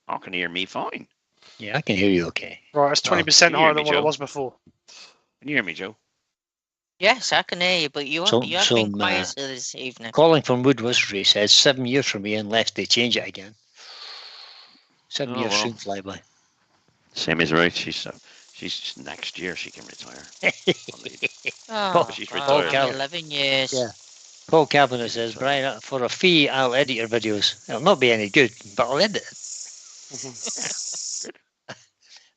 I can hear me fine. Yeah, I can hear you okay. Right, it's 20% Can you hear higher me, than what it Joe? was before. Can you hear me, Joe? Yes, I can hear you, but you So- have so, been quieter this evening. Calling from Wood Whispery says 7 years from me unless they change it again. 7 Oh, years well. soon fly by. Same as right. She's next year she can retire. Oh, she's well, retired. I'm 11 years. Yeah. Paul Kavanagh She's says, retired. Brian, for a fee, I'll edit your videos. It'll not be any good, but I'll edit it.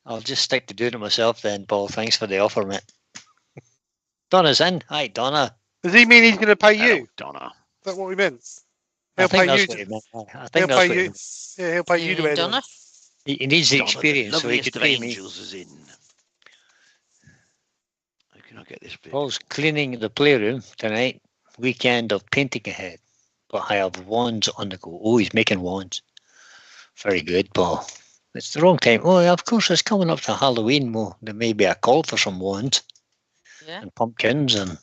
I'll just stick to doing it myself then, Paul. Thanks for the offer, mate. Donna's in. Hi, Donna. Does he mean he's going to pay you? Hello, Donna. Is that what we meant? I He'll think pay that's you. what he meant. I He'll think that's pay what he you. meant. Yeah, he'll pay you to mean edit. Donna? He needs the Donna, experience, the so he loveliest could of pay me. angels is in. How can I get this bit? Paul's cleaning the playroom tonight. Weekend of painting ahead. But I have wands on the go. Oh, he's making wands. Very good, Paul. It's the wrong time. Oh, of course, it's coming up to Halloween. Well, there may be a call for some wands Yeah. and pumpkins and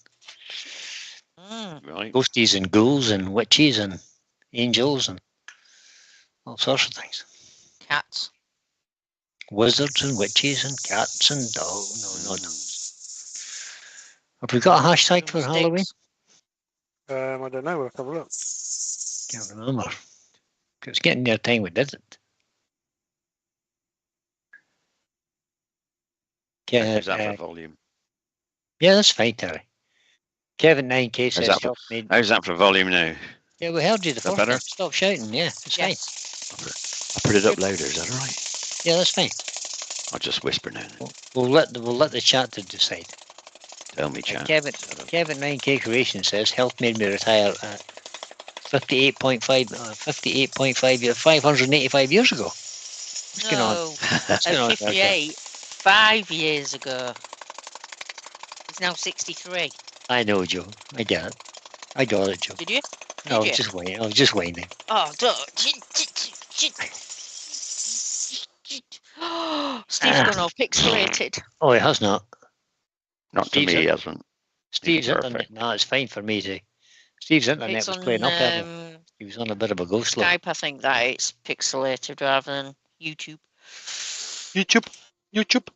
Right. ghosties and ghouls and witches and angels and all sorts of things. Cats. Wizards and witches and cats and dogs. No, not dogs. Have we got a hashtag for Halloween? I don't know. We'll have a look. Can't remember. It's getting near time we did it. How's that for volume? Yeah, that's fine, Terry. Kevin 9K says that for- help me. How's that for volume now? Yeah, we heard you the Is that first better? time. Stop shouting. Yeah, it's Yes. I put it up louder. Is that all right? fine. Yeah, that's fine. I'll just whisper now. We'll let the chat to decide. Tell me, chat. Kevin 9K Creation says health made me retire at 58.5 585 years ago. What's going on? No, What's going on at there, Kev? 58, 5 years ago. He's now 63. I know, Joe. I get it. I got it, Joe. Did you? I was you? just waiting. I was just waiting. Oh, don't. Steve's gone all pixelated. Oh, it has not. Not to Steve's me, he it. hasn't. Steve's Perfect. internet. No, it's fine for me too. Steve's internet It's was on playing up earlier. He was on a bit of a go slow. Skype, I think that it's pixelated rather than YouTube. YouTube.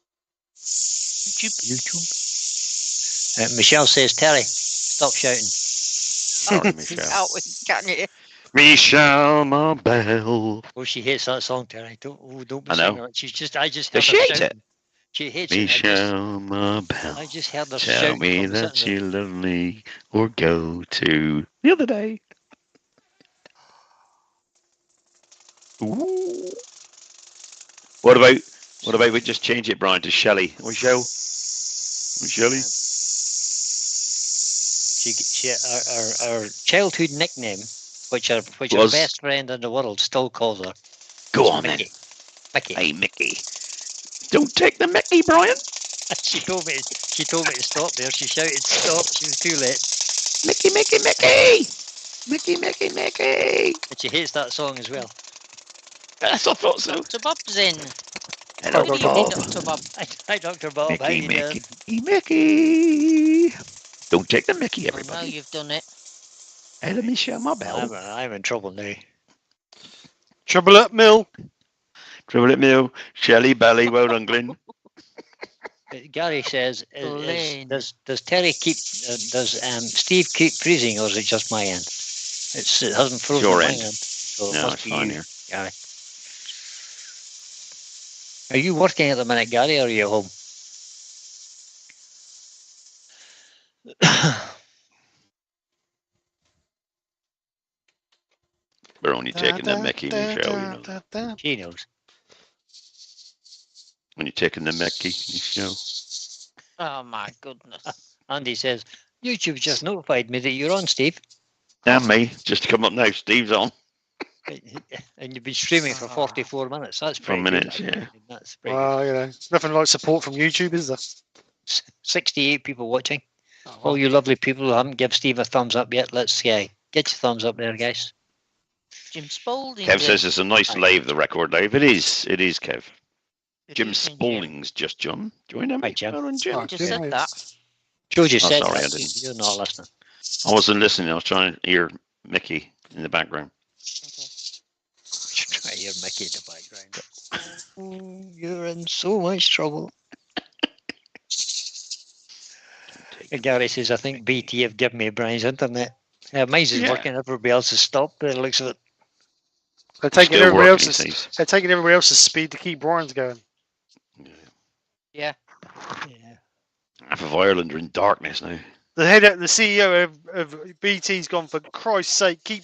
Michelle says, Terry, stop shouting. Sorry, Michelle. Can you? Michelle, my belle. Oh, she hates that song, Terry. Don't be I saying know. that. I just Does heard she her hate it? shouting. She hates it. Michelle, my belle. I just heard her Tell shouting. me from the that sitting you love me or go to the other day. Ooh. What about we just change it, Brian, to Shelley? Or Shell? Shelley? Our childhood nickname, which our Was- best friend in the world still calls her. Go on Mickey. then. Mickey. Hey, Mickey. Don't take the Mickey, Brian. She told me to stop there. She shouted stop. She was too late. Mickey, Mickey, Mickey. Mickey, Mickey, Mickey. But she hates that song as well. Yes, I thought so. Dr. Bob's in. Hello, Good evening, Bob. Dr. Bob. Hi, Dr. Bob. How Mickey, you doing? Mickey, Mickey. Don't take the Mickey, Oh, now everybody. you've done it. Hello, Michelle, my belle. I'm in trouble now. Trouble at mill. Trouble at Mill. Shelley, Belly, well done, Glyn. Gary says, Lane. does Terry keep, does Steve keep freezing, or is it just my end? It hasn't frozen Your at my end. end, so it No, must it's be fine you, here. Gary. Are you working at the minute, Gary, or are you home? We're only taking the Mickey, Michelle, you know. She knows. When you're taking the Mickey, Michelle. Oh, my goodness. Andy says, YouTube just notified me that you're on, Steve. Damn me. Just to come up now, Steve's on. And you've been streaming for 44 minutes. That's pretty minutes, good. yeah. That's pretty Well, you know, it's nothing like support from YouTube, is there? good. 68 people watching. Oh, All well. you lovely people who haven't given Steve a thumbs up yet, let's get your thumbs up there, guys. Jim Spalding. Kev says it's a nice live, the record live. It is, Kev. Jim Jim. Spalding's just joined him. Hi, Jim. Well done, Jim. Oh, Just yeah, said yeah. that. Joe just Oh, said sorry, that. I didn't. You're not listening. I wasn't listening. I was trying to hear Mickey in the background. Okay. Try to hear Mickey in the background. Oh, you're in so much trouble. And Gary says, I think BT have given me Brian's internet. Mine's is Yeah. working, everybody else has stopped. By the looks of it. They're taking Still everybody working, else's. he says. They're taking everybody else's speed to keep Brian's going. Yeah. Yeah. Half of Ireland are in darkness now. The CEO of BT's gone, for Christ's sake,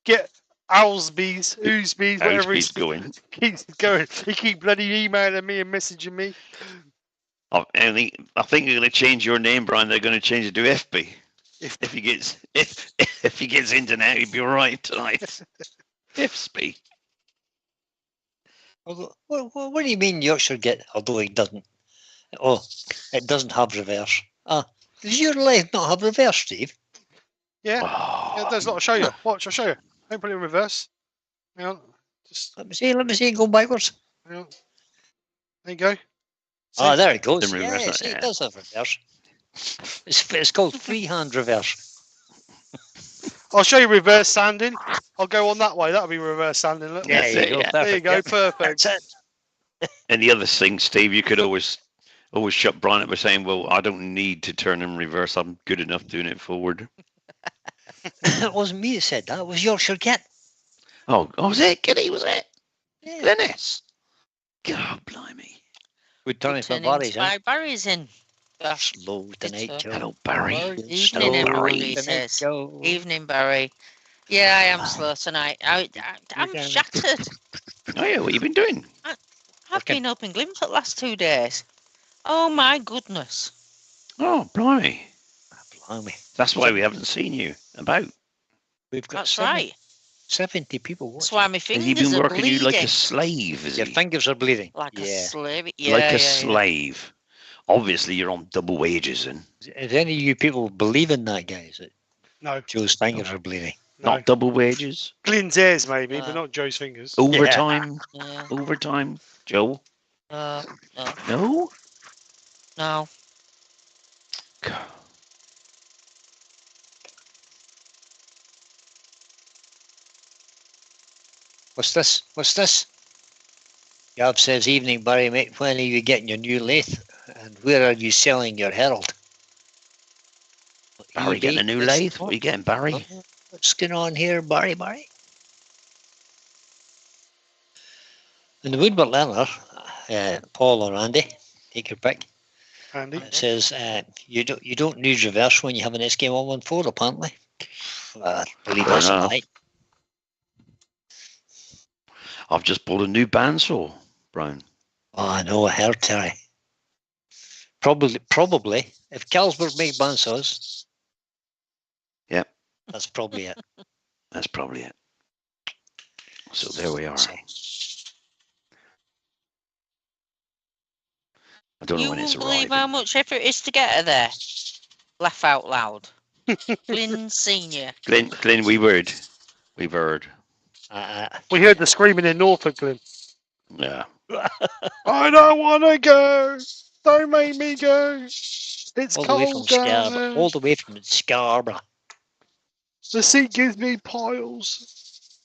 get Owlsby's, Oosby's, whatever He's he's going. keeps going. He keep bloody emailing me and messaging me. I think they're going to change your name, Brian. They're going to change it to FB. If he gets internet, he'd be all right tonight. FB. What do you mean Yorkshire get, although it doesn't? Oh, it doesn't have reverse. Does your life not have reverse, Steve? Yeah, Oh, yeah, there's a lot. I'll show you. Watch, I'll show you. Don't put it in reverse. Hang on. Just Let me see it go backwards. hang on. There you go. Ah, there it goes. In reverse, Yeah, see, yeah. it does have reverse. It's called freehand reverse. I'll show you reverse sanding. I'll go on that way. That'll be reverse sanding. Look. Yeah. There you go. Yeah. Perfect. There you go. Yep. Perfect. That's it. And the other thing, Steve, you could always shut Brian up by saying, "Well, I don't need to turn in reverse. I'm good enough doing it forward." It wasn't me that said that. It was Yorkshire Kit. Oh, was it? Kitty, was it? Yeah. Dennis. God, blimey. Woodturning for Turning Barry's, by Barry's in. Slow tonight, It's, Joe. Hello, Barry. Evening, Slow everybody, he tonight, says. Joe. Evening, Barry. Yeah, I am slow tonight. I'm can- shattered. Oh yeah, what you been doing? I've Okay. been up in Glim for the last 2 days. Oh my goodness. Oh, blimey. Blimey. That's why we haven't seen you about. We've got That's right. 70 people That's watching. why my Has he fingers been are working you bleeding. like a slave? Is Your he? fingers are bleeding. Like a Yeah. slave. Yeah, Like a yeah, slave. Obviously, you're on double wages, and Is any of you people believe in that, guys? No, Joe's fingers are bleeding. no. Not double wages. Glyn's ears maybe, but not Joe's fingers. Overtime. Yeah. Overtime. Joe. No. No. No. What's this? What's this? Gav says, evening, Barry, mate. When are you getting your new lathe? And where are you selling your Herald? Barry getting a new lathe? What are you getting, Barry? What's going on here, Barry? And the Woodward learner, Paul or Andy, take your pick. Andy. It says you don't need reverse when you have an SK114, apparently. I believe that's a lie. I've just bought a new bandsaw, Brian. Oh, I know, I heard, Terry. Probably, if Carlsberg make bandsaws. Yep. That's probably it. That's probably it. So there we are. I don't know when it's You won't believe arriving. how much effort it is to get her there. Laugh out loud. Glyn Senior. Glyn, we've heard. We heard the screaming in Norfolk, Glyn. Yeah. I don't want to go. Don't make me go. It's all the way from cold down Scarborough. there. All the way from Scarborough. The seat gives me piles.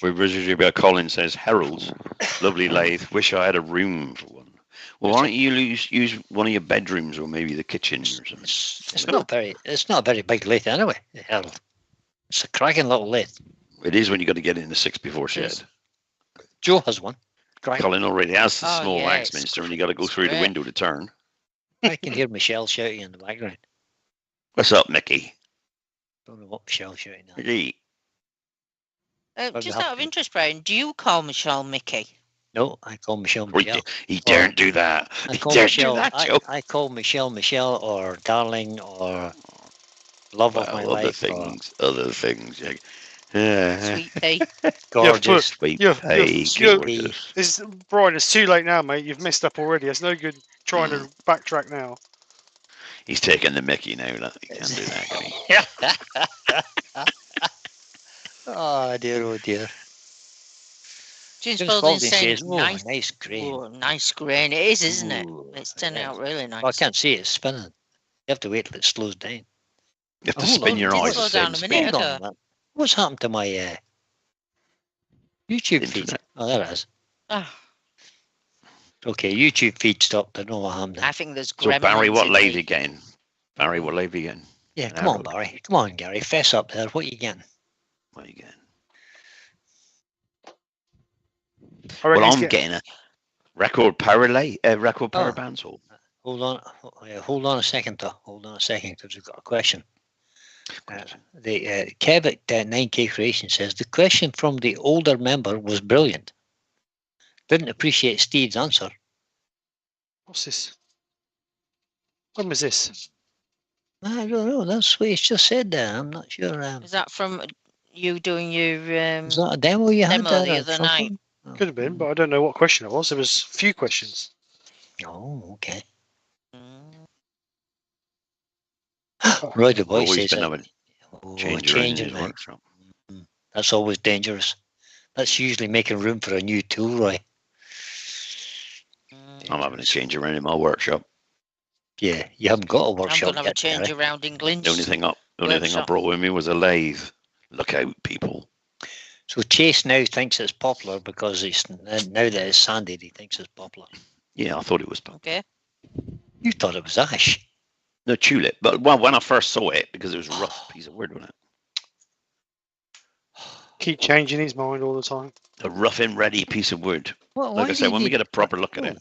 We're originally about Colin says, Herald's lovely lathe. Wish I had a room for one. Well, why don't you use one of your bedrooms or maybe the kitchen or something? It's not a very big lathe anyway, the Herald. It's a cracking little lathe. It is when you got to get in the 6x4 shed. Joe has one. Colin already has the small yeah, Axminster and you got to go through the window to turn. I can hear Michelle shouting in the background. What's up, Mickey? Don't know what Michelle's shouting at. Mickey. Just out of interest, Brian, do you call Michelle Mickey? No, I call Michelle Oh, Michelle. he daren't do that. I call Michelle Michelle or darling or love of my life. Other things. Yeah. Sweet pea. Gorgeous. Sweet Yeah, pea. Gorgeous. Brian, it's too late now, mate. You've messed up already. It's no good trying to backtrack now. He's taking the Mickey now. Look. He can't do that, can he? Oh dear. James Spalding saying, says, nice grain. Oh, nice grain. It is, isn't it? It's turning out really nice. Well, I can't see it spinning. You have to wait till it slows down. You have to spin your eyes. Slow down a minute ago. What's happened to my YouTube feed? Oh, there it is. Okay, YouTube feed stopped. I don't know what happened. I think there's so Barry, what lathe you getting? Barry, what lathe you getting? Yeah, come on, Barry. Come on, Gary. Fess up there. What are you getting? What are you getting? Well, I'm getting a record power bandsaw. Hold on a second, though. Hold on a second, because we've got a question. The Kev at 9K Creation says the question from the older member was brilliant. Didn't appreciate Steve's answer. What's this? When was this? I don't know. That's what he's just said there. I'm not sure. Is that from you doing your is that a demo you had the other night? Could have been, but I don't know what question it was. There was a few questions. Oh, okay. Right, the boy says change in his workshop. That's always dangerous. That's usually making room for a new tool, Roy. I'm having a change around in my workshop. Yeah, you haven't got a workshop I'm going to have a change around in Glyn's. The only thing I brought with me was a lathe. Look out, people. So Chase now thinks it's popular because now that it's sanded, he thinks it's popular. Yeah, I thought it was popular. Okay. You thought it was ash. No, tulip. But when I first saw it, because it was a rough piece of wood, wasn't it? Keep changing his mind all the time. A rough and ready piece of wood. Well, like I said, when we get a proper look at it.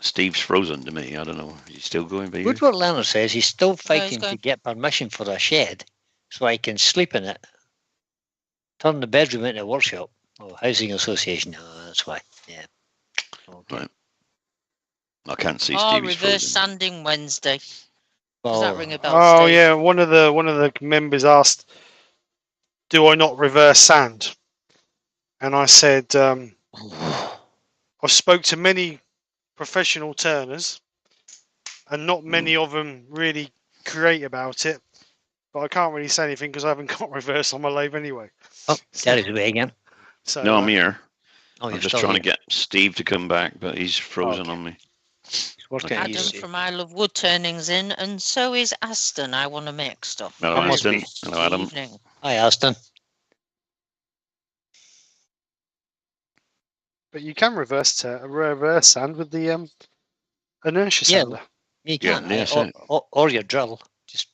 Steve's frozen to me. I don't know. Is he still going? Woodward Leonard says he's still fighting to get permission for a shed so I can sleep in it. Turn the bedroom into a workshop. Oh, housing association. No, that's why. Yeah. Okay. Right. I can't see Stevie's reverse frozen. sanding Wednesday. Well, Does that ring a bell? Oh Steve? yeah, one of the members asked, "Do I not reverse sand?" And I said, "I spoke to many professional turners, and not many of them really create about it, but I can't really say anything because I haven't got reverse on my lathe anyway. Oh, Terry's away again. So No, I'm here. Oh, I'm you're just still trying here. to get Steve to come back, but he's frozen okay. on me. He's working Okay. at you, Adam Steve. from I Love Woodturning's in, and so is Aston. I want to make stuff. Hello, Can you- Aston. Hello, Adam. Evening. Hi, Aston. but you can reverse sand with the inertia Yeah, sander. You Yeah, can, yes, or your drill. Just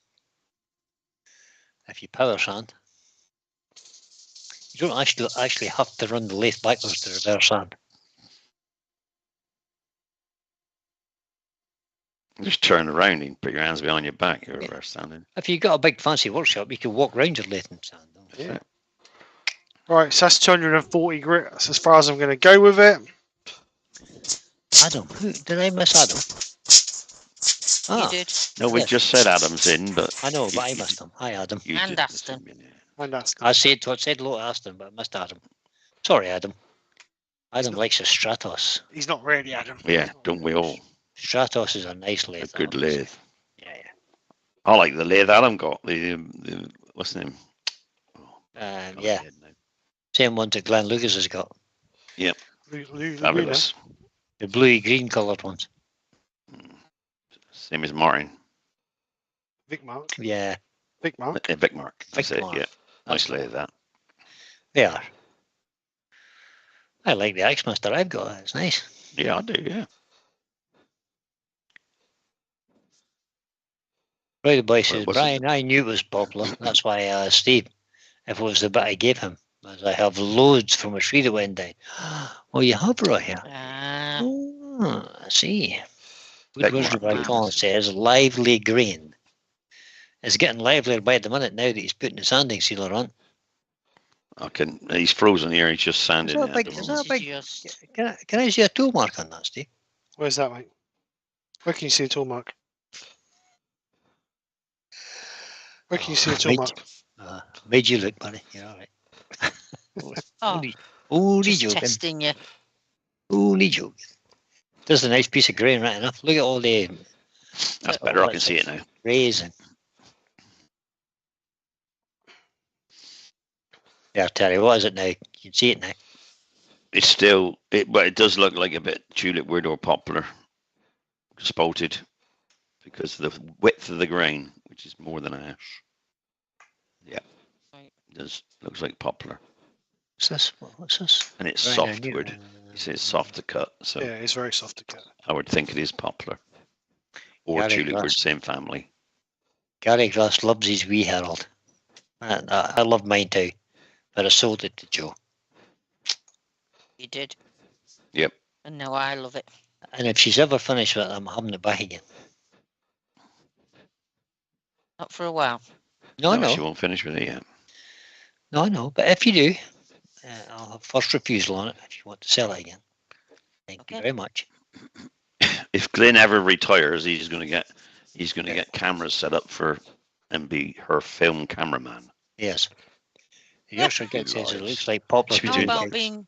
if you power sand, you don't actually have to run the lathe backwards to reverse sand. Just turn around and put your hands behind your back. You're Yeah. reverse standing. If you've got a big fancy workshop, you can walk round your lathe and sand. Yeah. Right, so that's 240 grit. That's as far as I'm going to go with it. Adam, did I miss Adam? You Ah, did. No, we yes. just said Adam's in, but I know, you- but I you- missed him. Hi, Adam. you And did miss Aston. him, yeah. And that's I said hello to Aston, but I missed Adam. Sorry, Adam. Adam likes a Stratos. he's not really Adam. Yeah, don't we all? Stratos is a nice A lathe. good I would say. lathe. Yeah, I like the lathe Adam got. The what's the name? Oh, yeah. got my Yeah, head now. same one that Glenn Lucas has got. Fabulous. The bluey green coloured ones. Same as Martin. Vic Mark. Yeah, Vic Mark. Vic Mark. That's Vic it. Mark. Yeah, That's nice the lathe one. that. They are. I like the Axmaster I've got. It's nice. Yeah, I do. Yeah. Right, the boy says, what's Brian, I knew it was popular. That's why I asked Steve if it was the bit I gave him. As I have loads from a tree that went down. Oh, you have right here. Oh, I see. Vic Woodward Mark, by please. Colin says, lively grain. It's getting livelier by the minute now that he's putting the sanding sealer on. He's frozen here. He's just sanding that it. big- at the is moment. that big? Can I see a tool mark on that, Steve? Where's that, mate? Where can you see a tool mark? Where can you see a tool mark? Made you look, buddy. You're all right. Oh, Only just joking. testing you. Only joking. There's a nice piece of grain right enough. Look at all the That's better. I can see it now. rays. Yeah, Terry, what is it now? You can see it now. It's still, but it does look like a bit tulip wood or poplar spalted because of the width of the grain, which is more than ash. Yeah, Right. it does looks like poplar, What's this? What's this? and it's Right, softwood. It says soft to cut, so Yeah, it's very soft to cut. I would think it is poplar or Gary tulip wood, Grass. same family. Gary Grass loves his wee Herald. I love mine too, but I sold it to Joe. You did. Yep. And now I love it. And if she's ever finished with it, I'm having it back again. Not for a while. No, She won't finish with it yet. no. But if you do, I'll have first refusal on it if you want to sell it again. Thank you Okay. very much. If Glenn ever retires, he's going to get cameras set up for and be her film cameraman. Yes. The Yorkshire kid says it Lies. looks like poplar. Should we How do about that? being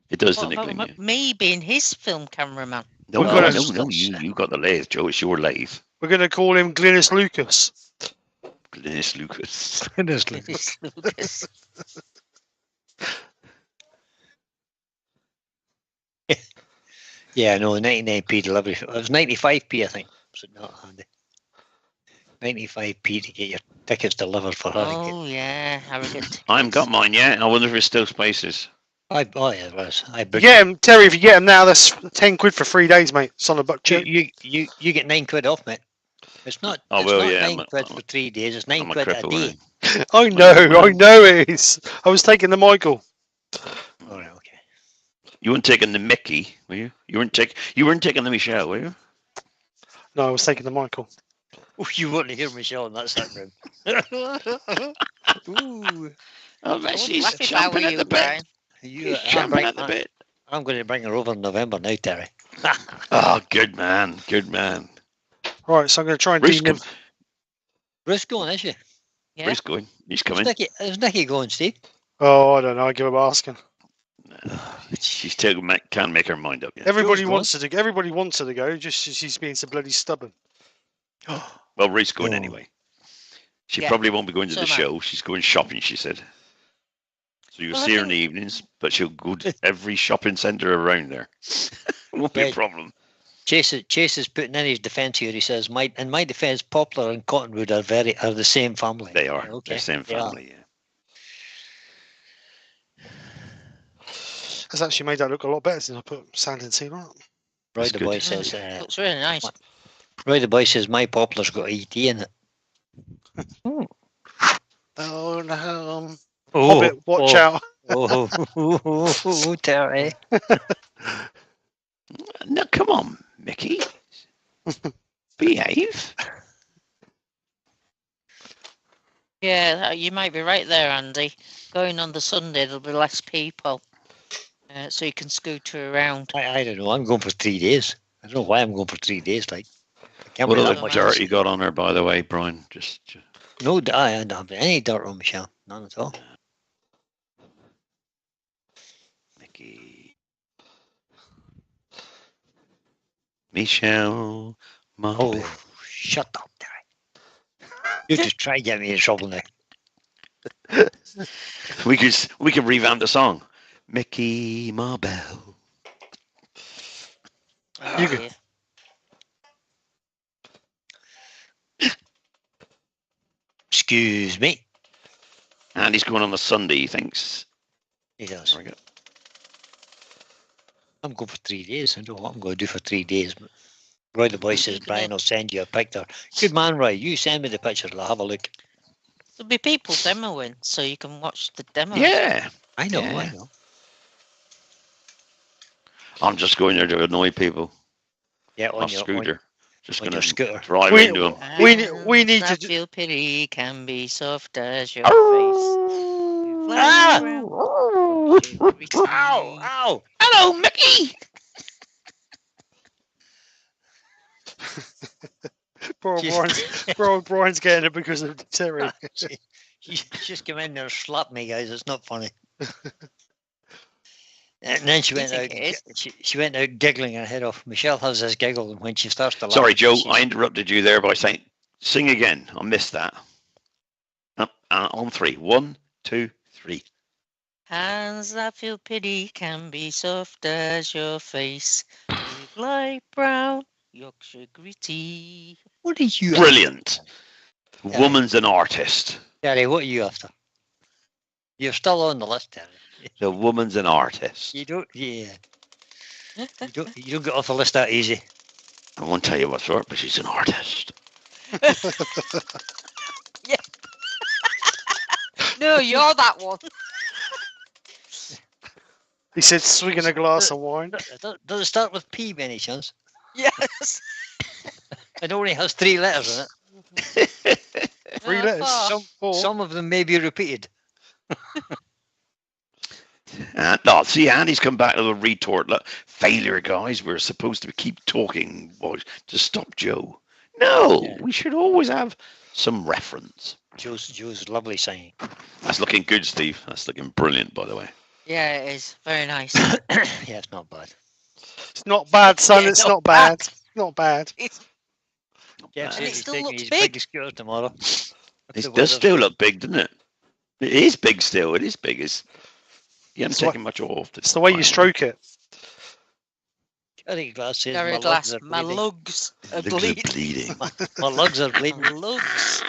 It does, what doesn't it, about Glenn? me being his film cameraman? No, We've no, got no, a- you got the lathe, Joe. It's your lathe. We're going to call him Glynis Lucas. Glennis Lucas. This Lucas. Yeah, no, 99p delivery. It was 95p, I think. Was it not handy? 95p to get your tickets delivered for Harrogate. Oh yeah, arrogant. I haven't got mine yet. I wonder if it's still spaces. Yeah, it was. I You booked get him, Terry. If you get him now, that's 10 quid for 3 days, mate. It's on a buck check. you get 9 quid off, mate. It's not. Oh, it's well, not yeah, 9 quid for 3 days. It's 9 I'm a quid a cripple, day. really. I know it is. I was taking the Michael. All right, okay. You weren't taking the Mickey, were you? You weren't taking the Michelle, were you? No, I was taking the Michael. Oh, you want to hear Michelle in that sitting room? Ooh, Oh, I but would she's laugh if I were chomping at you, the Brian. bit. you, She's chomping at the bit. I'm going to bring her over in November now, Terry. Oh, good man, good man. Right, so I'm going to try and Bruce, denim. Bruce going, is she? Yeah. Bruce going. He's coming. Is Nicky going, Steve? Oh, I don't know. I give up asking. She's can't make her mind up yet. Everybody Joe's wants her to go. Everybody wants her to go. Just she's being so bloody stubborn. Well, Ruth's going Oh. anyway. She Yeah, probably won't be going to so the am I. show. She's going shopping, she said. So you'll Well, I see her in think- the evenings, but she'll go to every shopping centre around there. Won't be a Right. problem. Chase is putting in his defence here. He says, in my defence, Poplar and Cottonwood are the same family. They are. Okay. They're same they are. family, yeah. That's actually made that look a lot better since I put sand and seal on it. Roy That's the good. boy says, Looks really nice. Roy the boy says, my Poplar's got ET in it. Oh no. Oh, Hobbit, watch out. Oh, Terry. No, come on, Mickey. Behave. Yeah, you might be right there, Andy. Going on the Sunday, there'll be less people, so you can scooter around. I don't know. I'm going for 3 days. I don't know why I'm going for 3 days. Like, I can't What be a that lot much. of dirt you got on her, by the way, Brian. Just No, I don't have any dirt on Michelle. None at all. Mickey. Michelle. Oh, shut up, Terry. You just try to get me in trouble now. We could revamp the song. Mickey Marbell. You dear. Excuse me. And he's going on the Sunday, he thinks. He does. Very good. I'm going for 3 days. I don't know what I'm going to do for 3 days. But Roy the boy says, Brian, I'll send you a picture. Good man, Roy. You send me the pictures. I'll have a look. There'll be people demoing, so you can watch the demo. Yeah. I know, Yeah. I know. I'm just going there to annoy people. Yeah, On your scooter. Just on going your to scooter. drive We- into him. we need Hands to that feel pity can be soft as your face. Ah! Ow! Ow! Hello, Mickey. Brian's getting it because of Terry. She just came in there and slapped me, guys. It's not funny. And then she You went think out. it is? She went out giggling her head off. Michelle has this giggle, and when she starts to laugh, Sorry, Joe. she's- I interrupted you there by saying, sing again. I missed that. On 3. 1, 2, 3. Hands that feel pity can be soft as your face. With light brown, Yorkshire gritty. What are you? Brilliant. Yeah. Woman's an artist. Terry, what are you after? You're still on the list, Terry. The woman's an artist. You don't. Yeah. You don't get off the list that easy. I won't tell you what sort, but she's an artist. No, you're that one. He said, swigging a glass of wine. Does it start with P by any chance? Yes. It only has 3 letters in it. 3 letters. Four. Four. Some of them may be repeated. No, see, Andy's come back with a retort. Look, failure, guys. We're supposed to keep talking to stop Joe. No, Yeah. we should always have some reference. Joe's lovely singing. That's looking good, Steve. That's looking brilliant, by the way. Yeah, it is. Very nice. Yeah, it's not bad. It's not bad, son. Yeah, It's not not bad. Not bad. It's, Jeff Uh, says it he's still taking looks his big. biggest scooter tomorrow. It does still look big, doesn't it? It is big still. It is big. You haven't It's taken much off. It's the way you stroke it. Gary Glass says Gary my Glass, lugs are my bleeding. lugs are Legs are bleeding. bleeding. My lugs are bleeding. My lugs.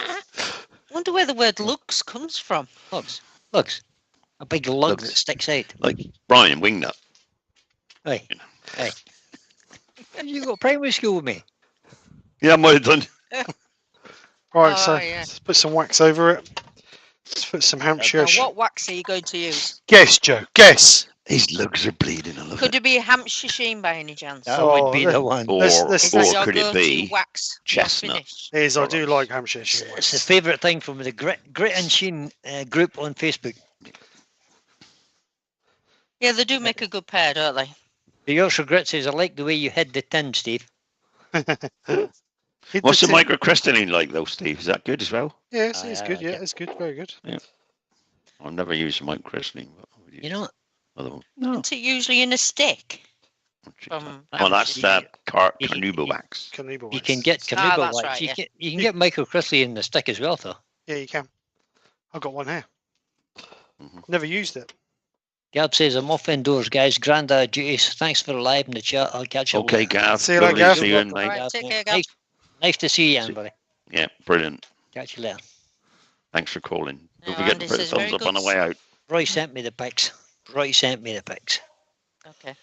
Wonder where the word lugs comes from. Lugs. A big lug Lugs. that sticks out. Like Brian Wingnut. Hey. Hey. You got primary school with me? Yeah, I might have done. Right, Oh, so yeah. let's put some wax over it. Let's put some Hampshire. Now, what wax are you going to use? Guess, Joe. Guess. His lugs are bleeding. I love Could it. it be Hampshire Sheen by any chance? That Oh, would be the one. Or, Let's- Is that or your could it go-to be wax for chestnut? finish? It is. I do products? like Hampshire Sheen It's wax. the favourite thing from the Grit and Sheen group on Facebook. Yeah, they do make a good pair, don't they? The Yorkshire Grit says, I like the way you hid the tin, Steve. Hit What's the tin. microcrystalline like, though, Steve? Is that good as well? Yeah, it's I good. like Yeah, it. it's good. Very good. I've never used microcrystalline. But I would use You know, other one. No. Isn't it usually in a stick? From Oh, that's Hampshire. Carnauba wax. Carnauba You wax. can get Ah, Carnauba that's wax. right, yeah. You can get microcrystalline in the stick as well, though. Yeah, you can. I've got one here. Mhm. Never used it. Gab says, I'm off indoors, guys. Grandad duties. Thanks for the live in the chat. I'll catch you Okay, later. Gav. See you later, Lovely Gav. to see you, Welcome, mate. Right, take care, Gav. Nice to see you, See- everybody. Yeah, brilliant. Catch you later. Thanks for calling. Don't Now, forget Andy to put a says, very thumbs up good on the way out. Roy sent me the pics. Okay.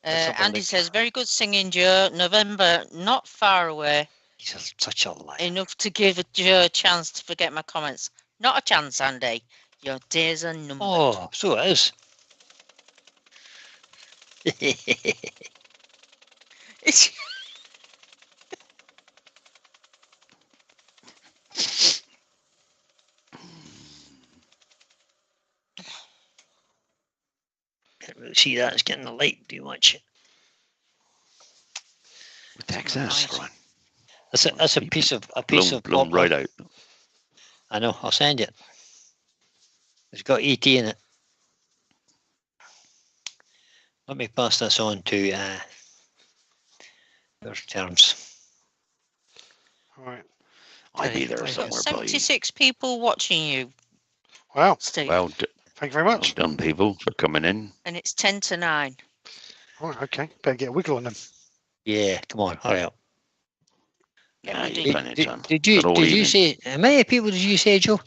Let's have a Andy look. says, very good singing, Joe. November, not far away. He's such a liar. Enough to give Joe a chance to forget my comments. Not a chance, Andy. Your days are numbered. Oh, so it is. It's- Can't really see that. It's getting the light too much. With Texas, Nice. right. That's a piece of Blown poplar. right out. I know. I'll send it. It's got ET in it. Let me pass this on to there's terms. All right. I'd be there We've Got somewhere, buddy. 76 people watching you, Wow. Steve. Well, Thank you very well much. done, people, for coming in. And it's 10 to 9. All right. Okay. Better get a wiggle on them. Yeah, come on, hurry up. Get Yeah, ready. you've plenty of time. Did you Got all evening. say how many people did you say, Joe?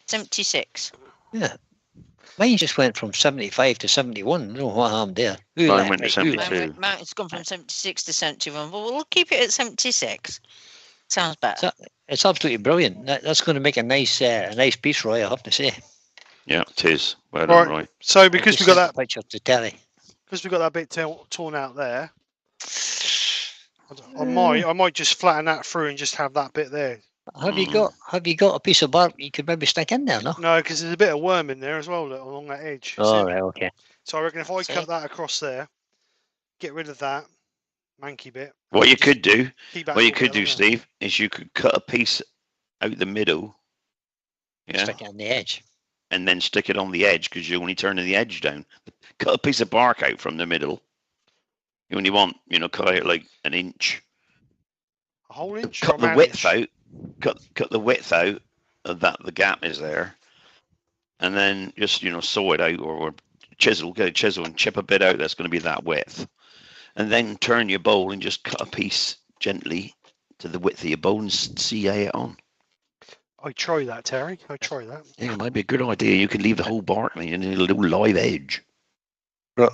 76. Yeah. Mine just went from 75 to 71. I don't know what happened there. Who Mine left went to out? Who 72. left? Mine's gone from 76 to 71, but we'll keep it at 76. Sounds better. It's absolutely brilliant. That's going to make a nice piece, Roy, I have to say. Yeah, it is. Well All done, right. Roy. So I because just we got sent that, the picture to Terry. because we got that bit torn out there, I might just flatten that through and just have that bit there. Have you got a piece of bark you could maybe stick in there, no? No, because there's a bit of worm in there as well along that edge. Oh, right, okay. So I reckon if I See? cut that across there, get rid of that manky bit. What you could do, Keep that what you little could bit do, along there. Steve, is you could cut a piece out the middle, yeah, Stick it in the edge. and then stick it on the edge because you're only turning the edge down. Cut a piece of bark out from the middle. You only want, cut out like an inch. A whole inch. Cut or the about width an inch? out. Cut the width out of that. The gap is there, and then just saw it out or chisel. Get a chisel and chip a bit out. That's going to be that width, and then turn your bowl and just cut a piece gently to the width of your bowl and CA it on. I try that, Terry. I try that. Yeah, it might be a good idea. You can leave the whole bark in a little live edge.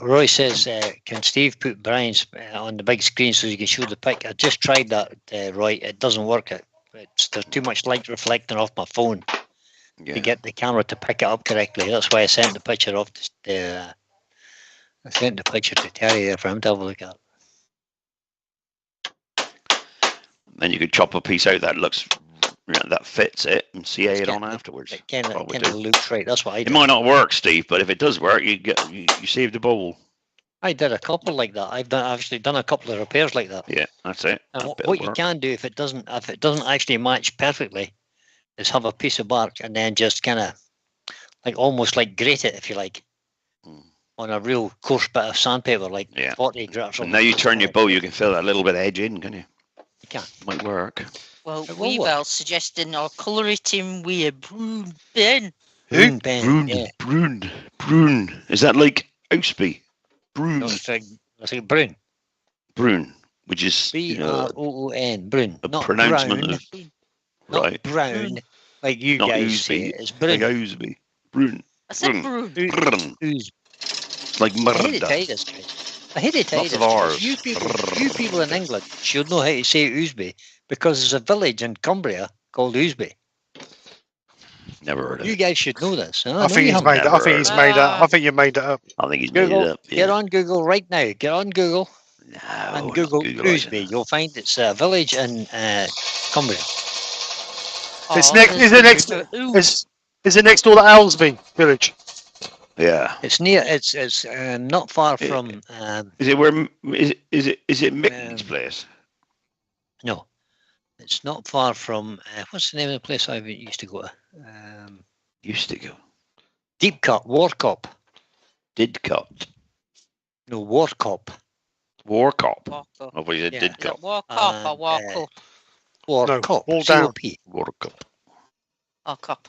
Roy says, can Steve put Brian's on the big screen so you can show the pic? I just tried that, Roy. It doesn't work. There's too much light reflecting off my phone Yeah. to get the camera to pick it up correctly. That's why I sent the picture off I sent the picture to Terry there for him to have a look at. Then you could chop a piece out that looks that fits it and CA it on afterwards. It kind Probably of do. looks right. That's what I It did. might not work, Steve, but if it does work, you save the bowl. I did a couple like that. I've actually done a couple of repairs like that. Yeah, that's it. And That bit what will you work. can do if it doesn't actually match perfectly, is have a piece of bark and then just kind of like almost like grate it, if you like, Mm. on a real coarse bit of sandpaper, like Yeah. 40 grit or And something. now you turn your bow, you can fill that little bit of edge in, can you? You can. Might work. Well, It will Weebell's suggesting I'll colour it in with a broom bin. Brune pen, Brune, yeah. brune. Is that like Ousby? Brune, No, it's like brune. brune, which is Broon. Brune. a Not pronouncement brown. of Not right. brown. Like you Not guys say Ousby. it. It's Like brune. Ousby. Brune. I said Brune. broom. Brune. Ooze. It's like I hate to murder. tell you this, guys. I hate to tell you Lots of this, guys. R's. You people in England should know how to say Ousby, because there's a village in Cumbria called Ousby. Never heard of You it. guy should know this. I think he's made it. I think he's Never. made that. I think you made that up. I think he's made Google, it up. get Yeah. on Google right now. Get on Google No, and not Google Googleising Ousby. it. You'll find it's a village in Cumbria. It's Oh, next. Is it next? Oops. Is it next door to Owlsby village? Yeah. It's near. It's not far Yeah. from. Is it where? Is it Mickey's place? No, it's not far from. What's the name of the place I used to go to? Used to go. Deep Cut, Warcop. Did cut. No, Warcop. War cop. Walk up. Oh, but he Yeah. did Is cop. it walk up or walk up? War No, cop. wall down. COP. War cop. Or cop?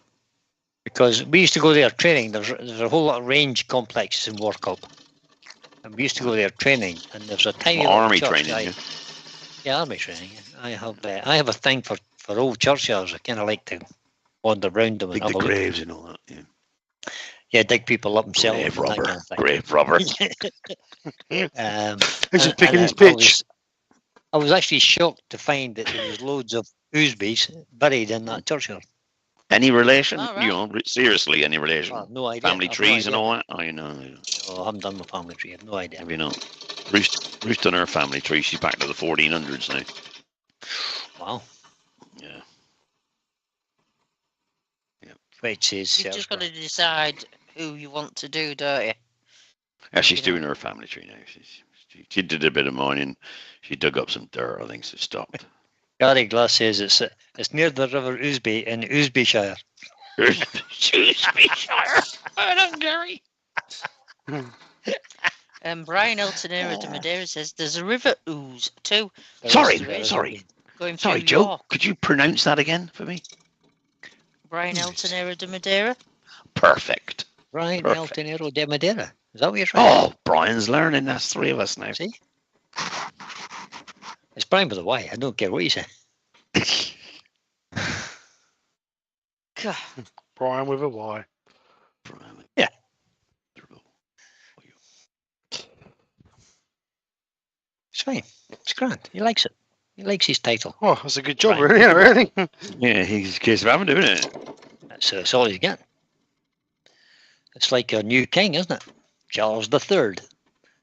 Because we used to go there training. There's a whole lot of range complexes in War Cop. And we used to go there training, and there's a tiny little Army church. training. Yeah, army training. I have a thing for old churchyards. I kind of like to wander around them and Dig have the a look. graves and all that. Yeah. Yeah, dig people up themselves Grave and that robber. kind of thing. Grave robber. He's just picking his I pitch. was actually shocked to find that there was loads of Oosbeys buried in that churchyard. Any relation? All right. You know, seriously, any relation? Oh, no idea. Family I've no trees and idea. all that? Oh, you know. Oh, I haven't done my family tree. I have no idea. Have you not? Ruth done her family tree. She's back to the 1400s now. Wow. Yeah. Which is You've just got to decide who you want to do, don't you? Yeah, she's You know. doing her family tree now. She did a bit of mining. She dug up some dirt, I think, so stopped. Gary Glass says it's near the River Ousby in Ousbyshire. Well done, Gary. Brian Eltonera de Madeira says there's a river ooze too. Sorry, There is. sorry. Going Sorry, through Joe. York. Could you pronounce that again for me? Brian Eltonera de Madeira. Perfect. Brian Perfect. Eltonero de Madeira. Is that what you're trying? Oh, Brian's learning. That's three of us now. See? It's Brian with a Y. I don't care what you say. God, Brian with a Y. Brian. Yeah. It's fine. It's grand. He likes it. He likes his title. Oh, that's a good job, Right. really, isn't it, really? Yeah, he's a case of having, isn't it? That's all he's getting. It's like a new king, isn't it? Charles III.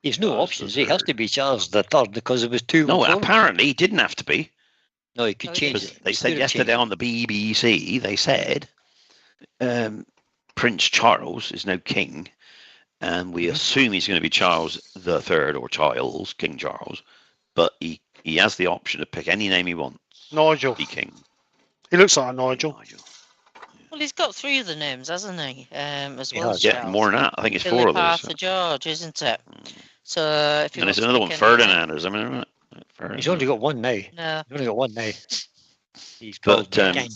He's no Charles options. the He has to be Charles III because it was two. No, before him. apparently he didn't have to be. No, he could No, he change didn't. it. They He said could have yesterday changed on the BBC, they said Prince Charles is now king, and we assume he's going to be Charles III or Charles, King Charles, but he has the option to pick any name he wants Nigel. to be king. He looks like a Nigel. well, he's got three of the names, hasn't he? As He well has, as Yeah, Charles. more than that. I think it's Philip, four of those. Arthur, George, isn't it? So if you And want there's to another one, pick any of them- Ferdinand, or something, isn't it? Ferdinand. He's only got one now. He's No, only got one now. He's called But King.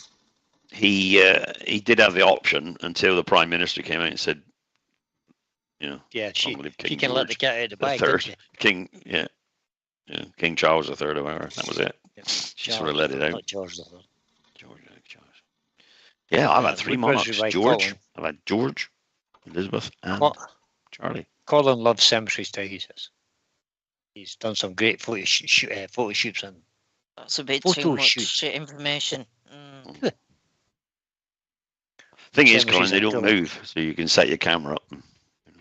he did have the option until the Prime Minister came out and said, you know, Yeah, she long live King can let the George cat out of the the bag. third. Didn't King, yeah, King Charles III, or whatever. That was it. she? She sort of let it out. Not George III. George. Yeah, I've Yeah, had three what was monarchs. it by George. Colin? I've had George, Elizabeth, and What? Charlie. Colin loves cemeteries too, he says. He's done some great photo shoots and that's a bit Photo too much shoot. information. Mm. Thing is, Cemeteries Colin, they are don't cool. move, so you can set your camera up.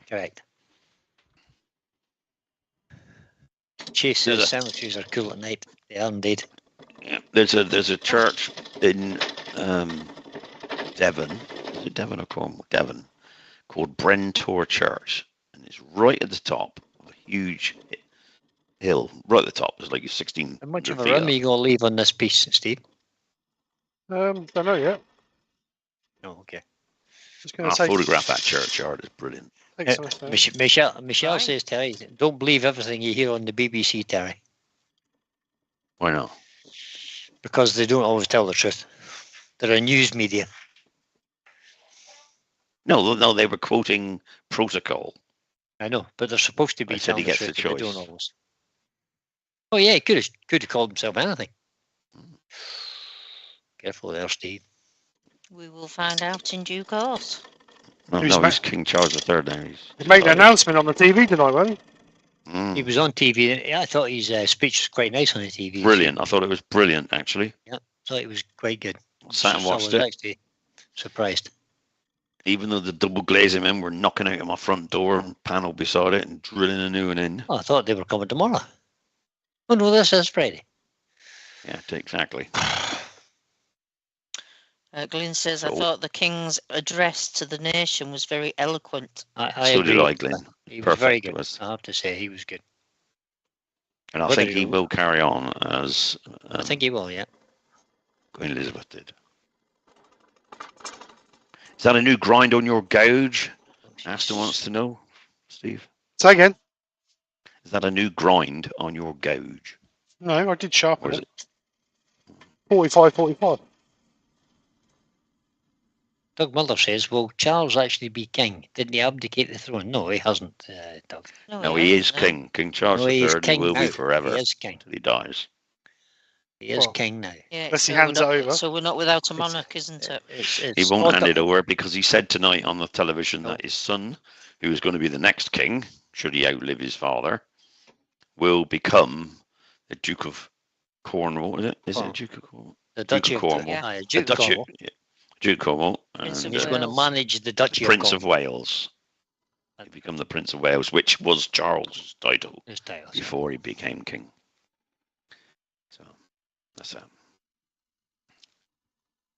correct. Chase There's says cemeteries are cool at night. They are indeed. Yeah, there's a church in Devon. Is it Devon or Cornwall? Devon, called Brentor Church, and it's right at the top of a huge hill. Right at the top, it's like 16. How much of a room are you going to leave on this piece, Steve? Don't know yet. Oh, okay. Just going I'll to say. photograph that churchyard. It's brilliant. Thanks, nice, man. Michelle Right. says, Terry, don't believe everything you hear on the BBC, Terry, Why not? because they don't always tell the truth. They're a news media. No, they were quoting protocol. I know, but they're supposed to be I said he telling the gets the truth, but they choice. don't always. Oh yeah, he could have called himself anything. Careful there, Steve. We will find out in due course. No, Who's he's King Charles III now. He made an announcement on the TV tonight, wasn't He was on TV. And I thought his speech was quite nice on the TV. Brilliant. I thought it was brilliant, actually. Thought it was quite good. Sat and So I watched was it. actually surprised. Even though the double glazing men were knocking out of my front door and panel beside it and drilling a new one in. Oh, I thought they were coming tomorrow. Oh no, this is Friday. Yeah, exactly. Glyn says, I So- thought the King's address to the nation was very eloquent. I So agree. did I, Glenn. He was very Perfect good. to us. I have to say, he was good. And I Whether think he you- will carry on as I think he will, yeah. Queen Elizabeth did. Is that a new grind on your gouge? Aston wants to know, Steve. Say again. Is that a new grind on your gouge? No, I did Or sharpen is it. it? 45, 45. Doug Miller says, will Charles actually be king? Didn't he abdicate the throne? No, he hasn't, Doug. No, he is king. King Charles No, he is III, and he king will be now. forever He is king. till he dies. He is Well, king now. Yeah, Unless he so hands it over. So we're not without a monarch, isn't it? He won't hand it over because he said tonight on the television No. that his son, who is going to be the next king, should he outlive his father, will become the Duke of Cornwall. Is it? Is it Duke of Cornwall? The Duke Duchy of Cornwall. Yeah. Duke of Cornwall. Duke of Cornwall. Prince And of He's going to Wales. manage the Duchy Prince of of Wales. He become the Prince of Wales, which was Charles' title His titles. before he became king. So that's it.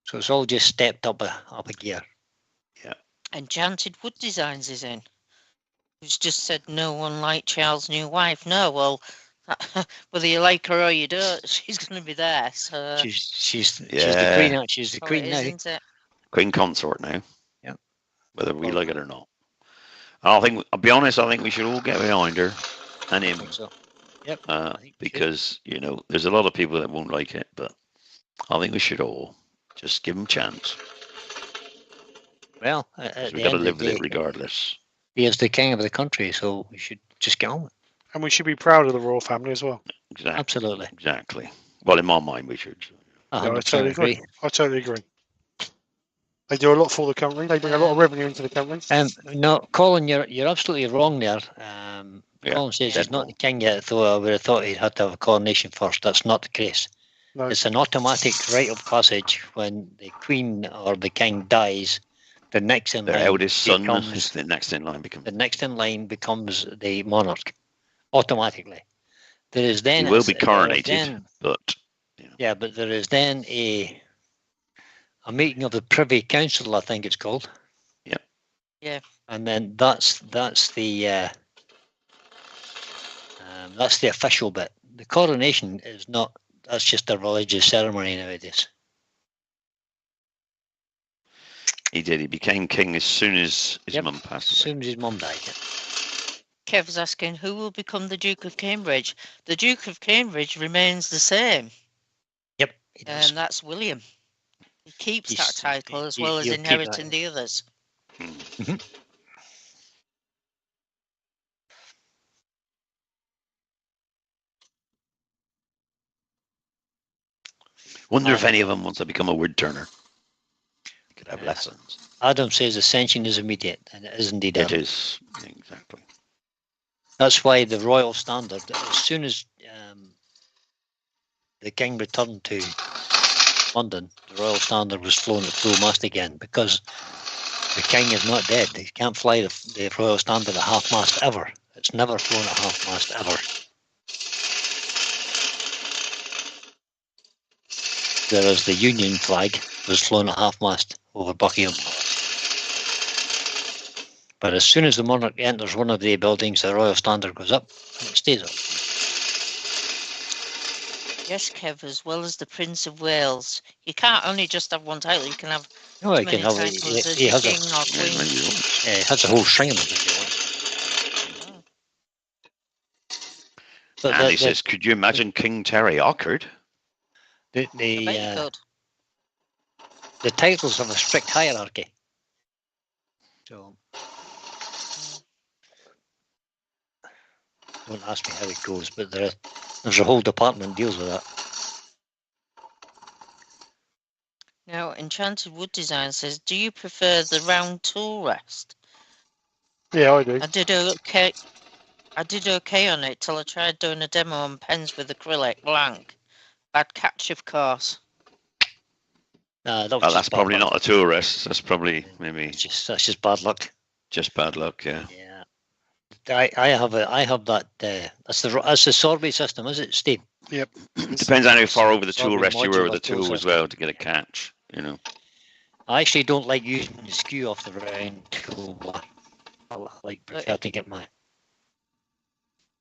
So it's all just stepped up a gear. Enchanted Wood Designs is in. Who's just said no one like Charles' new wife. No, well, whether you like her or you don't, she's going to be there. So She's the queen. She's the well, queen it now. is, isn't it? Queen consort now. Yeah. Whether we like it or not. I'll be honest, I think we should all get behind her and I him. think so. Yep. Because, there's a lot of people that won't like it, but I think we should all just give him a chance. Well, We've got to live with it regardless. He is the king of the country, so we should just get on with it. And we should be proud of the royal family as well. Exactly. Absolutely. Exactly. Well, in my mind, we should. Yeah, I totally agree. I totally agree. They do a lot for the company. They bring a lot of revenue into the company. No, Colin, you're absolutely wrong there. Colin says he's not the king yet, though I would have thought he'd had to have a coronation first. That's not the case. No. It's an automatic rite of passage when the queen or the king dies. The next in Their line eldest son becomes, is the next in line. the next in line becomes the monarch automatically. There is then He will be coronated, but yeah, but there is then a meeting of the Privy Council, I think it's called. Yep. Yeah. And then that's the official bit. The coronation is not. That's just a religious ceremony nowadays. he did. He became king as soon as his mum As passed away. soon as his mum died. Yeah. Kev's asking who will become the Duke of Cambridge. The Duke of Cambridge remains the same. Yep. He does. And that's William. He keeps that He's- title as well as he'll keep inheriting that. the others. Wonder if any of them wants to become a wood turner. Could have lessons. Adam says ascension is immediate, and it is indeed. It is, exactly. That's why the royal standard, as soon as the king returned to London, the royal standard was flown at full mast again, because the king is not dead. He can't fly the royal standard at half mast ever. It's never flown at half mast ever. Whereas the Union flag was flown at half mast over Buckingham Palace. But as soon as the monarch enters one of the buildings, the royal standard goes up and it stays up. Yes, Kev, as well as the Prince of Wales. You can't only just have one title. You can have No, as he can many have titles as he your has king a, or queen. he has a whole string of them if you want. But And he says, could you imagine King Terry Ockard? I bet you could. The titles have a strict hierarchy. So don't ask me how it goes, but there's a whole department deals with that. Now, Enchanted Wood Design says, do you prefer the round tool rest? Yeah, I do. I did okay on it till I tried doing a demo on pens with acrylic blank. Bad catch, of course. That's probably not a tool rest. That's probably maybe that's just bad luck. Just bad luck, yeah. Yeah. I have that. That's the sorbet system, is it, Steve? Yep. Depends on how far over the tool Sorbet rest you were with the modular tool tool as well to get a catch. I actually don't like using the skew off the round tool. I prefer to get my.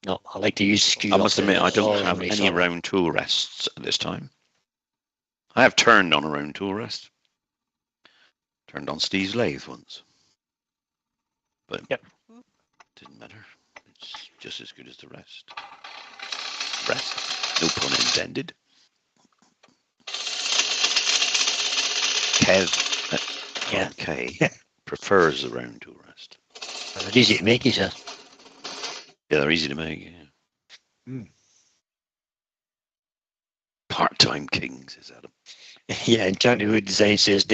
No, I like to use skew. I must admit, I don't have any round tool rests at this time. I have turned on a round tool rest. Turned on Steve's lathe once. But didn't matter. It's just as good as the rest. No pun intended. Kev, Yeah. K, prefers the round tool rest. They're easy to make, he says. Yeah, they're easy to make. Yeah. Mm. Part-time king, says Adam. Yeah, and Johnny Wood Design says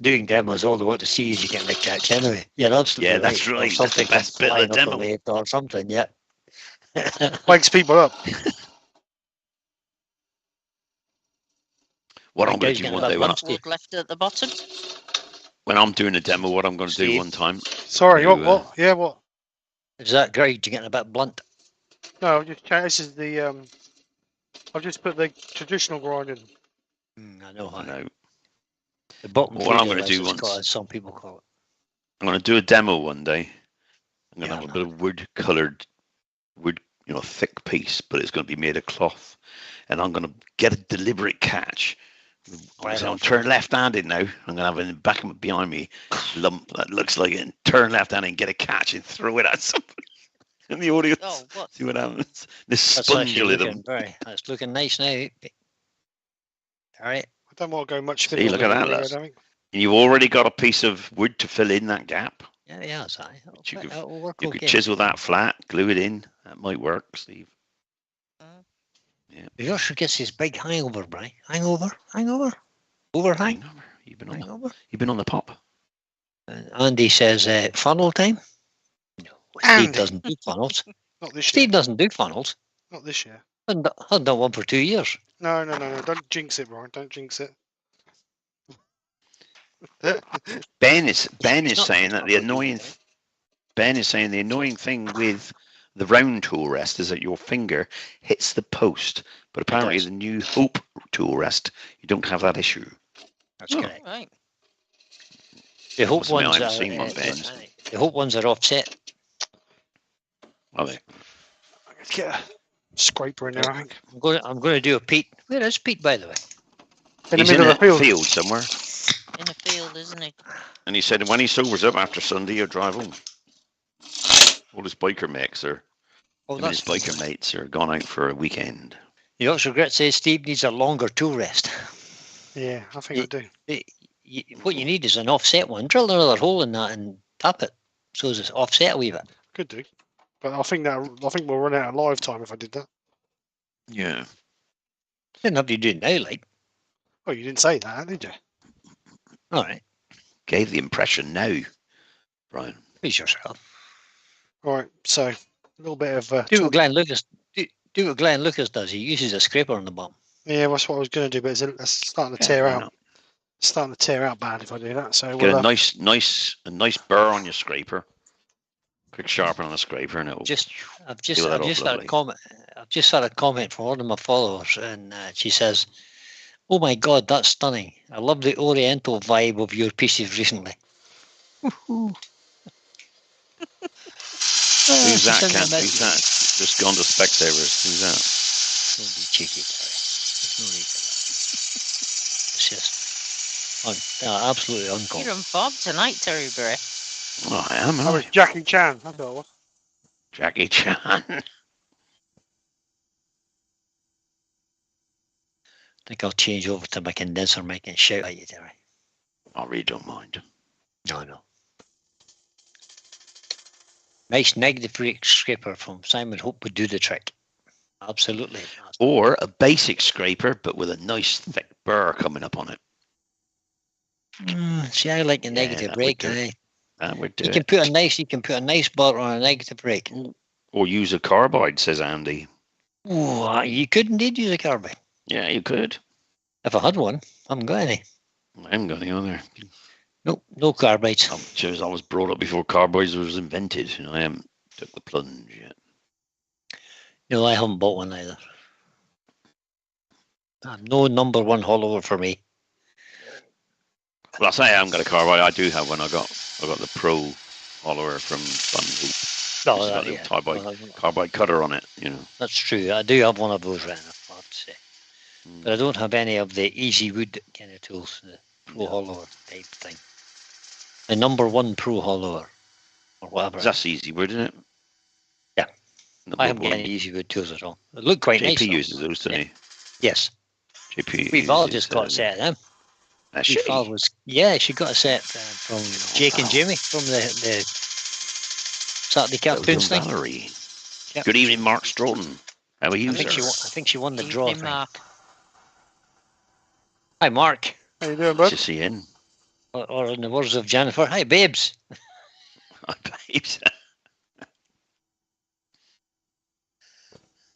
doing demos, all they want to see is you getting the catch anyway. You're absolutely Yeah, that's right. Or That's the something best bit of the flying up demo. the lake or something, yeah. Wakes people up. What That I'm going guy's to do getting one a day bit when, rusty. Wood left at the bottom. when I'm doing a demo, what I'm going to do Steve. one time. Sorry, You, what? Yeah, what? Is that great? You're getting a bit blunt. No, I've just this is the I've just put the traditional grind in. I know I how. know. The bottom What I'm feeder, going to as do it's once, called, as some people call it. I'm going to do a demo one day. I'm going to Yeah, have a I bit of wood-coloured, thick piece, but it's going to be made of cloth. And I'm going to get a deliberate catch. Right I'm off. turn left-handed now. I'm going to have in the back of behind me lump that looks like it, and turn left-handed and get a catch and throw it at somebody in the audience. Oh, what? See what happens. The That's sponge actually them. looking that's looking nice now. All right. I don't want to go much See, further. look on at the that, rig, I lass. don't think. And you've already got a piece of wood to fill in that gap. Yeah, sorry. You could- It'll work You okay. could chisel that flat, glue it in. That might work, Steve. The Yorkshire gets his big hangover, Brian. Hangover? Overhang? Hangover. You've been on the pop. And Andy says, funnel time? No, Steve Andy. doesn't do funnels. Not this year. Steve doesn't do funnels. Not this year. I've done one for 2 years. No. Don't jinx it, Brian. Don't jinx it. Ben is He's not- saying he's that not the gonna do annoying that. Ben is saying the annoying thing with the round tool rest is that your finger hits the post, but apparently does. the new Hope tool rest you don't have that issue. That's Oh. correct. Right. The Hope Must admit, I ones haven't are seen one, Ben. the Hope ones are offset. Are they? Get a scraper in there, I think. I'm going to do a Pete. Where is Pete, by the way? In He's the middle in of the field. somewhere, In a field, isn't he? and he said when he sobers up after Sunday, he'll drive home. All his biker mates are, Oh, him and his that's biker mates are gone out for a weekend. The Yorkshire Grit says Steve needs a longer tool rest. Yeah, I think I do. What you need is an offset one. Drill another hole in that and tap it so it's offset a wee bit. Could do. But I think we'll run out of live time if I did that. Yeah. Didn't have to do it now, like. Oh, you didn't say that, did you? All right. Gave the impression now, Brian. Please yourself. All right, so a little bit of Do what Glenn Lucas does. He uses a scraper on the bottom. yeah, that's what I was going to do, but it's starting to Yeah, tear why out. not? It's starting to tear out bad if I do that. So Get we'll a nice burr on your scraper. Quick sharpen on the scraper, and it'll I've just seal that had off a lovely. comment. I've just had a comment from one of my followers, and she says, "Oh my God, that's stunning! I love the Oriental vibe of your pieces recently." Who's that? Send me a Who's message. that? Just gone to Specsavers. Who's that? Don't be cheeky, Terry. There's no need for that. It's just absolutely You're uncomfortable. on Bob tonight, Terry Bray. Oh, I am. I was Jackie Chan. That's what I was. Jackie Chan. I think I'll change over to my condenser mic and shout at you, Terry. I really don't mind. No. Nice negative rate scraper from Simon Hope would do the trick. Absolutely. Or a basic scraper, but with a nice thick burr coming up on it. See, I like a Yeah, negative that rake. would do it. That would do You it. can put a nice bar on a negative rake. Or use a carbide, says Andy. Oh, you could indeed use a carbide. Yeah, you could. If I had one, I haven't got any. I haven't got any other. No carbides. I was brought up before carbides was invented. I haven't took the plunge yet. No, I haven't bought one either. No number one hollower for me. Well, I say I haven't got a carbide. I do have one. I got the Pro hollower from Fun Hoop. It's got the carbide cutter on it. That's true. I do have one of those right now, I have to say. But I don't have any of the easy wood kind of tools, the Pro hollower type thing. The number one Pro hollower or whatever. That's easy wood, isn't it? Yeah. I haven't got any easy wood tools at all. They look quite nice. JP uses those, doesn't he? Yes. JP We've all uses, just got a set of them. she She got a set from Jake and Jamie from the Saturday Cartoons thing. Valerie. Yep. Good evening, Mark Stroughton. How are you, I think she won the draw thing. Mark. Hi, Mark. How you doing, bud? Just see in. Or in the words of Jennifer, hi, babes. Hi, babes.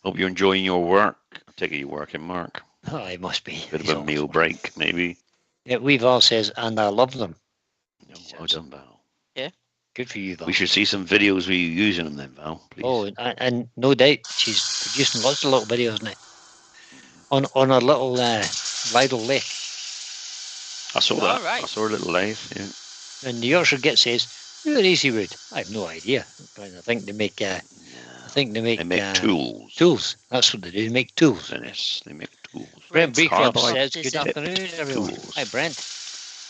Hope you're enjoying your work. I take it you're working, Mark. Oh, I must be. Bit of a meal break, maybe. Yeah, we've all says, and I love them. No, well done, Val. Yeah. Good for you, Val. We should see some videos of you using them then, Val, please. Oh, and no doubt she's producing lots of little videos now. On her little Lidle Lake. I saw that. Right. I saw a little lathe, yeah. And the Yorkshire Git says, "You're easy wood." I have no idea. But I think they make. They make tools. Tools. That's what they do. They make tools. Yes, they make tools. Brent Beecroft Carbide says, "Good afternoon, everyone." tools. Hi, Brent.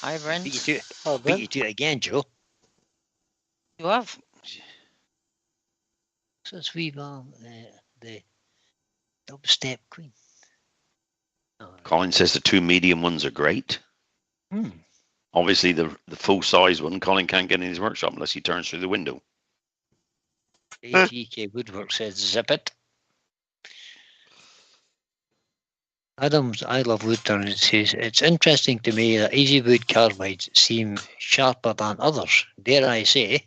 Hi, Brent. Beat you to it again, Joe. You have. So it's the dubstep queen. Oh, Colin says the two medium ones are great. Obviously, the full size one, Colin can't get in his workshop unless he turns through the window. AGK Woodwork says, "Zip it." Adams, I love Woodturning, says, "It's interesting to me that easy wood carbides seem sharper than others. Dare I say,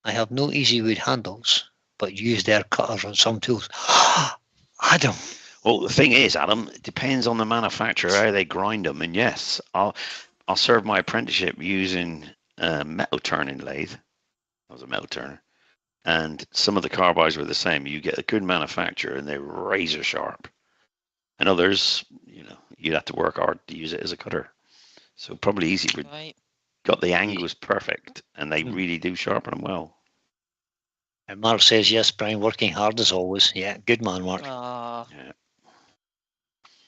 I have no easy wood handles, but use their cutters on some tools." Adam. Well, the thing is, Adam, it depends on the manufacturer how they grind them. And yes, I'll serve my apprenticeship using a metal turning lathe. I was a metal turner, and some of the carbides were the same. You get a good manufacturer, and they're razor sharp. And others, you'd have to work hard to use it as a cutter. So probably easy wood got the angles perfect, and they really do sharpen them well. And Mark says, "Yes, Brian, working hard as always." Yeah, good man, Mark. Yeah.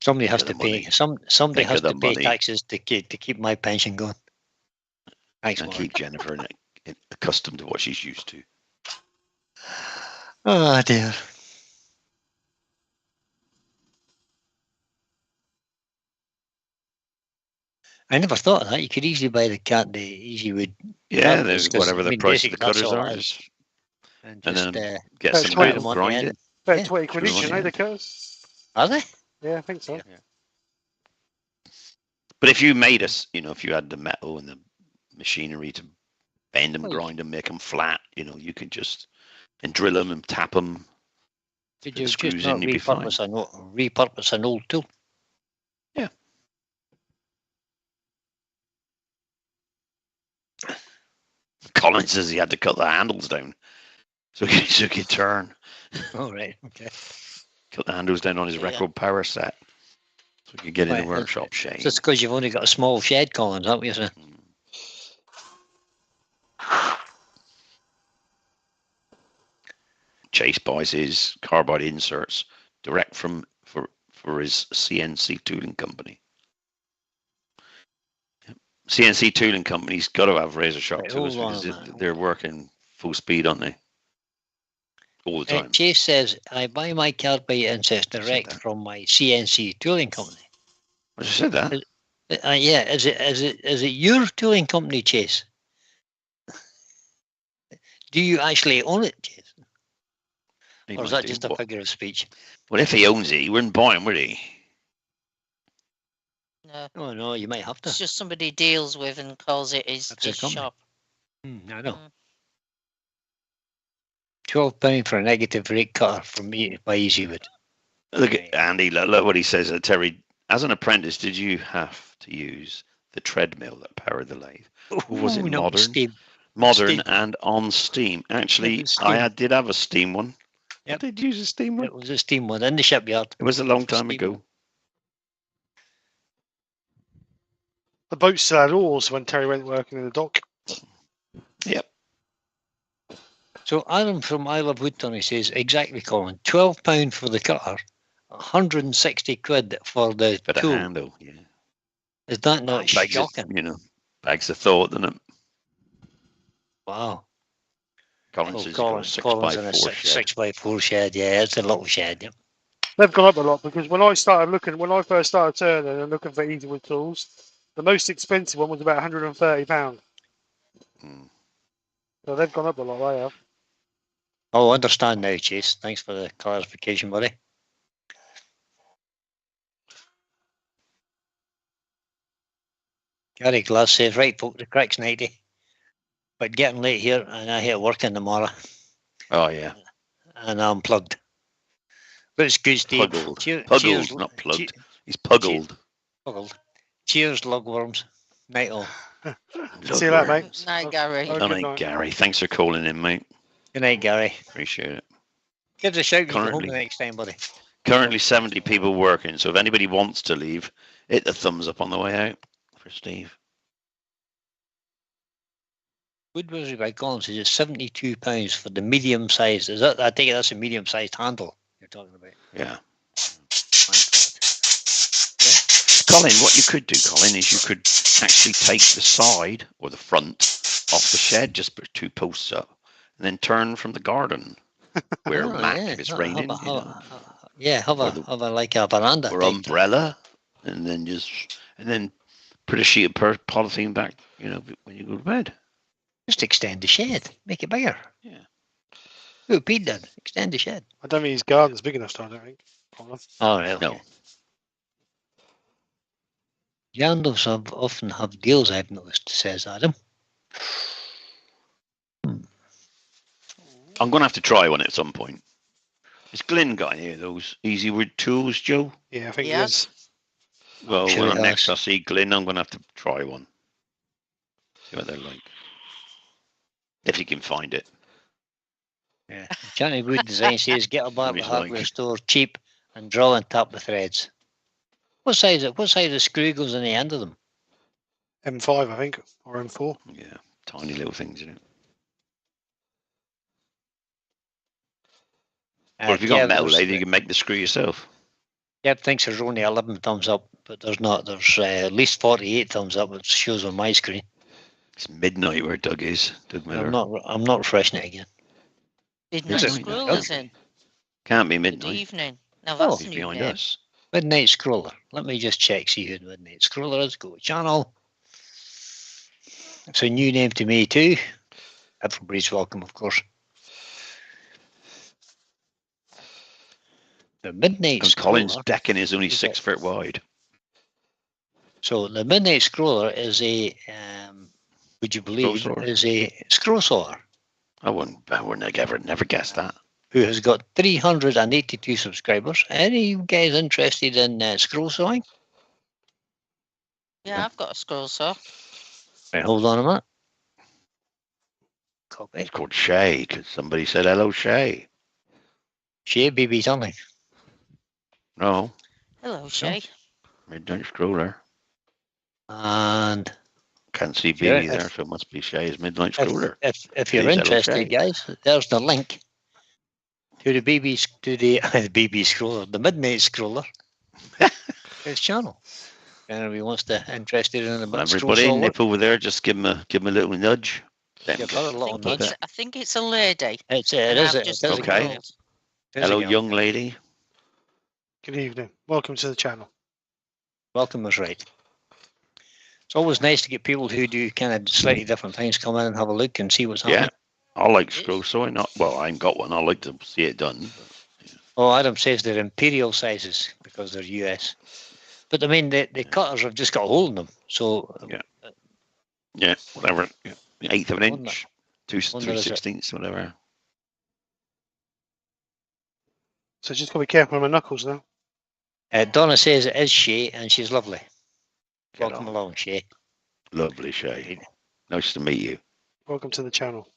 Somebody has to pay. Somebody has to pay taxes to keep my pension going. Thanks, and Mark. keep Jennifer accustomed to what she's used to. Oh dear. I never thought of that. You could easily buy the easy wood. Yeah, there's whatever the price of the cutters are. And then get some metal grinded. About 20 quid each, the cutters. Are they? Yeah, I think so. Yeah. But if you made us, if you had the metal and the machinery to bend them, grind them, make them flat, you could just drill them and tap them. Could you just not repurpose an old tool? Yeah. Colin says he had to cut the handles down so he could turn. Oh, right. Okay. Cut the handles down on his record power set so he could get in the workshop shade. Just because you've only got a small shed, Colin, haven't you, sir? Chase buys his carbide inserts direct for his CNC tooling company. CNC tooling company's got to have razor sharp tools because they're working full speed, aren't they? All the time. Chase says, "I buy my carbide inserts direct from my CNC tooling company." I just said that. Yeah, is it your tooling company, Chase? Do you actually own it, Chase? Or is that just a figure of speech? Well, if he owns it, he wouldn't buy him, would he? No. Oh no, you might have to. It's just somebody deals with and calls it his shop. I know. £12 for a negative rate cutter from me by Easywood. Look at Andy. Look what he says. Terry, as an apprentice, did you have to use the treadmill that powered the lathe? Or was it modern? Steam. Modern Steam. and on steam. Actually, I did have a steam one. Yep. I did use a steam one. It was a steam one in the shipyard. It was a long time ago. The boat still had oars when Terry went working in the dock. Yep. So Adam from I Love Woodturning says, exactly, Colin, £12 for the cutter, 160 quid for the tool. Handle, yeah. Is that not shocking? Bags of thought, isn't it? Wow. Colin says he's got a 6x4 shed. 6x4 shed. Yeah, it's a little shed. Yeah. They've gone up a lot because when I first started turning and looking for easy wood tools, the most expensive one was about £130. Mm. So they've gone up a lot. They have. Oh, I understand now, Chase. Thanks for the clarification, buddy. Gary Glass says, right, folk, the crack's 90. But getting late here, and I hit work in tomorrow. Oh, yeah. And I'm plugged. But it's good, Steve. Puggled. Cheers, Puggled, not plugged. He's puggled. Puggled. Cheers, lugworms. Night all. See you later, mate. Night, Gary. Oh, Good good night, night. Gary. Thanks for calling in, mate. Good night, Gary. Appreciate it. Give us a shout when you go home Currently- the next time, buddy. Currently 70 people working, so if anybody wants to leave, hit the thumbs up on the way out for Steve. Woodbury by Collins says it's £72 for the medium size. Is that? I take it that's a medium sized handle you're talking about. Yeah. Thank Colin, what you could do, Colin, is you could actually take the side or the front off the shed, just put 2 posts up, and then turn from the garden. Wear Oh, a mat yeah. if it's Have raining, a- you know, Yeah, have Or a the- have a like a veranda. or type. umbrella, and then put a sheet of polythene back, you know, when you go to bed. Just extend the shed, make it bigger. Yeah. Who Pete did? Extend the shed. I don't think his garden's big enough, I don't think. Hold on. Oh, right, No. okay. Jandals often have deals, I've noticed, says Adam. I'm going to have to try one at some point. Has Glyn got any of those easy wood tools, Joe? Yeah, I think Yeah. he is. Well, Sure when he next I has. see Glyn, I'm going to have to try one. See what they're like. If you can find it. Yeah. Johnny Wood Design says get a bar at the He's hardware like- store, cheap, and draw and tap the threads. What size of screw goes in the end of them? M5, I think, or M4. Yeah, tiny little things in it. Or if you've got Kev, metal there's- lathe, you can make the screw yourself. Kev thinks there's only 11 thumbs up, but there's not. There's at least 48 thumbs up. It shows on my screen. It's midnight where Doug is. Doug Miller. I'm not refreshing it again. Midnight it? Scroll Okay. is in. Can't be Good midnight. evening. Now Oh, that's He's a new behind name. us. Midnight Scroller. Let me just check, see who the Midnight Scroller is. Go to channel. It's a new name to me too. Everybody's welcome, of course. The Midnight And Colin's Scroller. decking is only Is 6 it- foot wide. So the Midnight Scroller is a, would you believe, sawer. is a scroll sawer I wouldn't never guess that. who has got 382 subscribers. Any guys interested in scroll sawing? Yeah, I've got a scroll saw. Right, hold on a minute. Copy. It's called Shay because somebody said hello, Shay. Shay BB something. No, Hello, Shay. midnight scroller. And Can't see Sure, BB there, so it must be Shay's midnight if, scroller. if you're Please, hello, interested, Shay. guys, there's the link to the the BB scroller, the Midnight Scroller. His channel. If anybody wants to interested in the scroll Everybody, sawer, nip over there. Just give him a little nudge. Then give go. her a little nudge. I think it's a lady. It and is. I've It just is a Okay. girl. Googled. It is a Hello, girl. young lady. Good evening. Welcome to the channel. Welcome is right. It's always nice to get people who do kind of slightly different things come in and have a look and see what's Yeah, happening. I like scroll sawing. Well, I ain't got one. I like to see it done. Oh, Adam says they're imperial sizes because they're US. But I mean, the cutters have just got a hole in them. So Yeah, whatever. Yeah. 1/8 of an Wonder- inch, 2 wonder is it- 3/16, whatever. So just got to be careful with my knuckles now. Donna says it is Shay and she's lovely. Get Welcome on. along, Shay. Lovely, Shay. Nice to meet you. Welcome to the channel.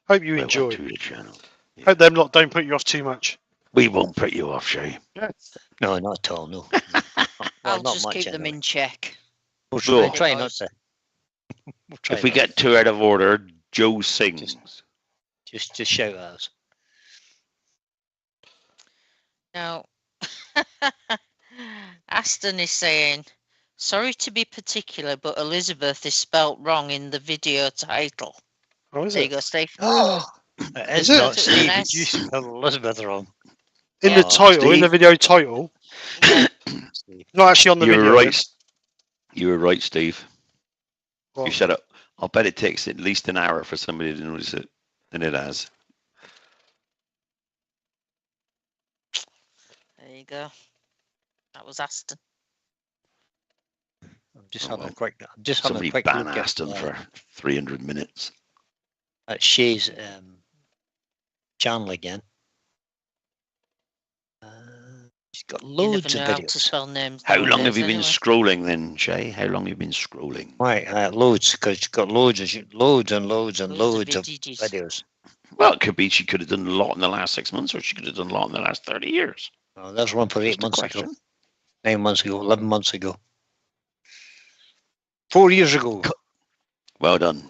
Hope you Welcome enjoy. to the channel. Hope them lot don't put you off too much. We won't put you off, Shay. No, not at all. No. I'll not just much keep them anyway. in check. We'll Sure. try not to. We'll try If we not get too out of order, Joe sings. to. Just shout at us. Now, Aston is saying, sorry to be particular, but Elisabeth is spelt wrong in the video title. Oh, is There you it? go, Steve. Oh, It's Is it? not Took the Steve. rest. You spelled Elizabeth wrong. In Yeah. the title, in the Steve? video title, Yeah. Steve. not actually on the You were video. right. then. You were right, Steve. You What? said it. I'll bet it takes at least an hour for somebody to notice it, and it has. There you go. That was Aston. I'm just Oh, having well. a quick. I'm just having Somebody a quick ban look at, Aston for 300 minutes. Shay's channel again. He's got You never loads know of how to videos. spell names. How long have nowadays you been anyway. scrolling then, Shay? How long have you been scrolling? Right, loads, because she's got loads and loads and Loads of loads of videos. videos. Well, it could be she could have done a lot in the last 6 months, or she could have done a lot in the last 30 years. Oh, there's one for 8 Just a months ago, question. 9 months ago, 11 months ago, 4 years ago. Well done.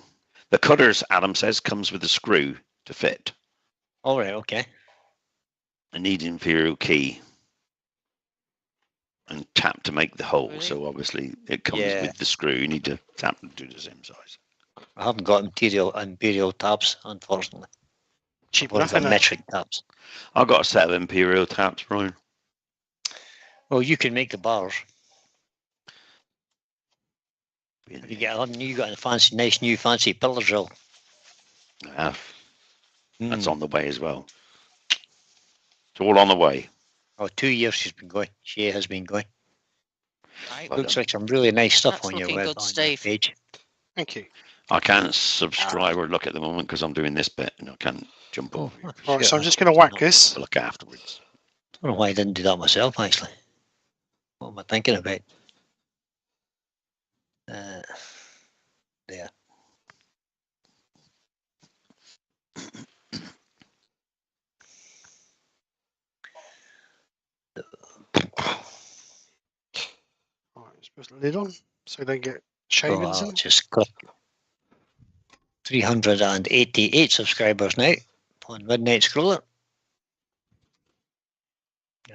The cutters, Adam says, comes with a screw to fit. All right, okay. A need imperial key and tap to make the hole. Really? So obviously it comes Yeah. with the screw. You need to tap and do the same size. I haven't got imperial tabs, unfortunately. Cheap I've only enough, got innit? metric tabs. I've got a set of imperial taps, Brian. Well, you can make the bars. You got a fancy, nice new fancy pillar drill. I have. That's Mm. on the way as well. It's all on the way. Oh, 2 years she's been going. She has been going. Right. Well Looks done. like some really nice stuff That's on your looking web good, on your Steve. page. Thank you. I can't subscribe or look at the moment because I'm doing this bit and I can't jump over here. Right, shit, so I'm I just going to whack don't this. I'll look afterwards. know why I didn't do that myself, actually. What am I thinking about? There. Right, let's put the lid on so they don't get So shavings I'll in. just click 388 subscribers now on Midnight Scroller.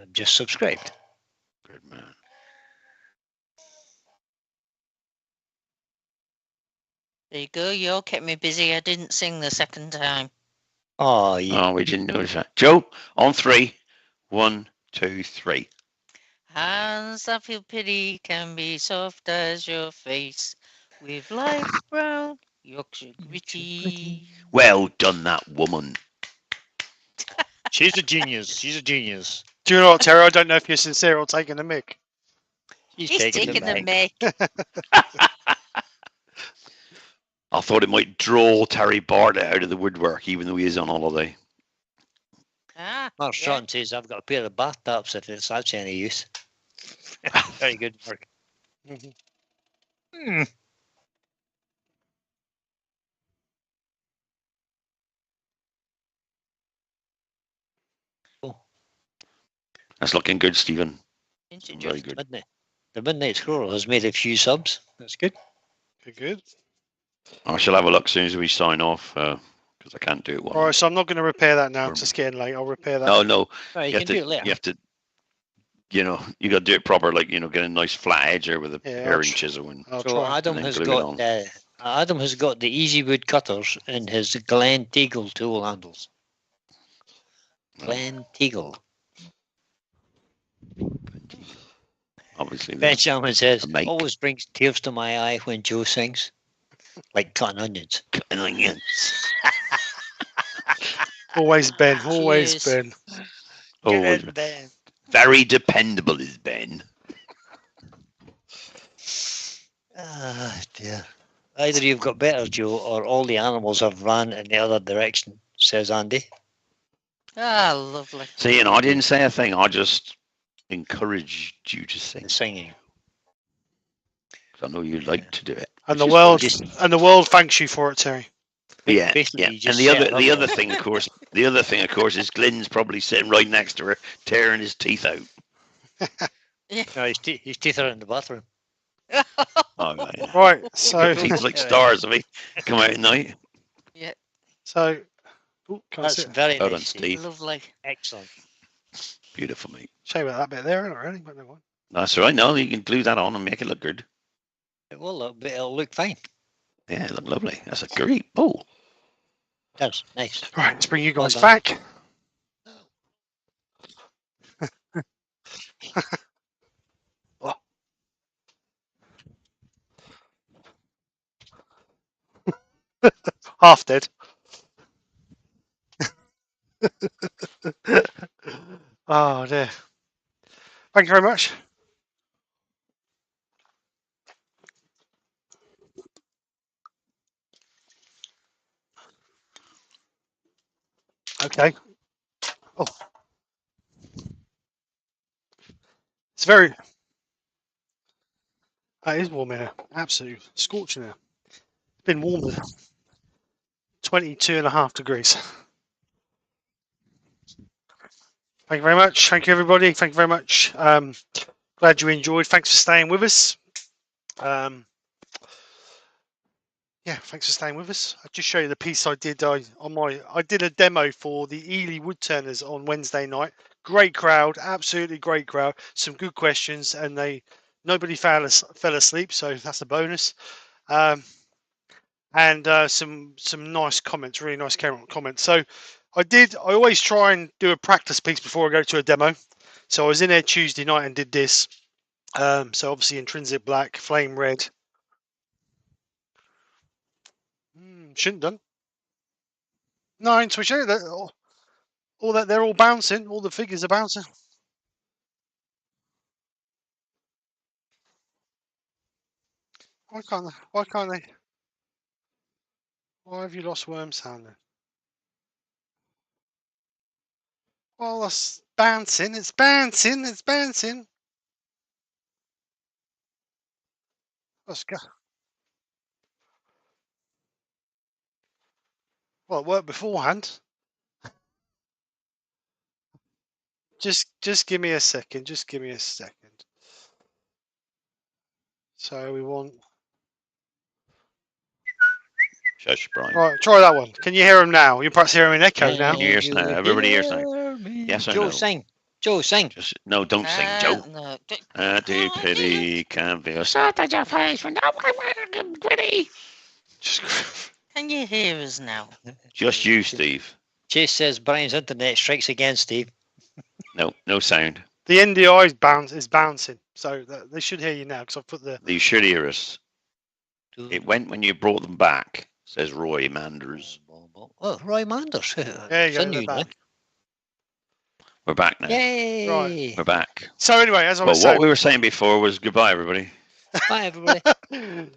I've just subscribed. Good man. There you go. You all kept me busy. I didn't sing the second time. Oh, yeah. Oh, we didn't notice that. Joe, on 3. 1, 2, 3. Hands that feel pity can be soft as your face. With light brown Yorkshire gritty. Well done, that woman. She's a genius. She's a genius. Do you know what, Terry? I don't know if you're sincere or taking a mick. He's He's taking the mic. mic. I thought it might draw Terry Bartlett out of the woodwork, even though he is on holiday. Ah, Mark yeah. Strong says, I've got a pair of bath taps if that's any use. Very good, Mark. Hmm. That's looking good, Stephen. Didn't you, Very Jeff? good. The Midnight Scroller has made a few subs. That's good. Good. I shall have a look as soon as we sign off, because I can't do it while. All right, so I'm not going to repair that now. Or- It's just getting late. I'll repair that. No, no. Right, you You can have do it to. later. You have to. You got to do it proper, like get a nice flat edger with a Yeah, paring chisel and. I'll So try. Adam and then has glue it got on. Adam has got the Easy Wood cutters in his Glen Teagle tool handles. Glen Teagle. Obviously, Benjamin says, a make. always brings tears to my eye when Joe sings. Like cutting onions. Onions. Always Ben. Always Cheers. Ben. Oh, Ben. very dependable is Ben. Ah, dear. Either you've got better, Joe, or all the animals have ran in the other direction, says Andy. Ah, lovely. See, I didn't say a thing. I just encouraged you to sing. The singing. 'Cause I know you like to do it. And which the is world and the world thanks you for it, Terry. Yeah, Basically, yeah. you And just the set other, it the up other there. thing, of course, is Glenn's probably sitting right next to her, tearing his teeth out. No, his teeth are in the bathroom. Oh, yeah. Right, so Teeth like stars, have he? Come out at night. so ooh, can't That's see it. very Hold on, nice, Steve. Lovely. Excellent. Beautiful, mate. Shame about that bit there, isn't it, really? But no one. That's all right. No, you can glue that on and make it look good. It will look, but it'll look fine. Yeah, it look lovely. That's a great. Oh, That's nice. Right, let's bring you Well guys done. back. Oh. Half dead. Oh dear. Thank you very much. Okay. Oh. It's very... It is warm here. Absolutely scorching here. It's been warm there. 22.5 degrees. Thank you very much. Thank you, everybody. Thank you very much. Glad you enjoyed. Thanks for staying with us. Yeah, thanks for staying with us. I'll just show you the piece I did. I did a demo for the Ely Woodturners on Wednesday night. Great crowd, absolutely great crowd. Some good questions, and nobody fell asleep, so that's a bonus. And some nice comments, really nice comments. So I always try and do a practice piece before I go to a demo. So I was in there Tuesday night and did this. So obviously intrinsic black, flame red. Shouldn't done. No, intuition. All that they're all bouncing. All the figures are bouncing. Why can't they? Why can't they? Why have you lost worm sound then? Well, that's bouncing. It's bouncing. It's bouncing. Let's go. Well, it worked beforehand. Just give me a second. Just give me a second. So we want. Shush, Brian. Right, try that one. Can you hear him now? You perhaps hear him in echo now. Can you hear us now? Everybody hears now. Yes or Joe, no? sing. Joe, sing. Just, no, don't sing, Joe. No. Deep pity can be a shot at your face when I'm pretty. Can you hear us now? Just you, Steve. Chase says Brian's internet strikes again, Steve. No sound. The NDI is bouncing, so they should hear you now because I've put the. You should hear us. It went when you brought them back, says Roy Manders. Oh, Roy Manders. There you go. They're back. We're back now. Yay! Right. We're back. So anyway, as I was Well, saying, what we were saying before was goodbye, everybody. Bye, everybody.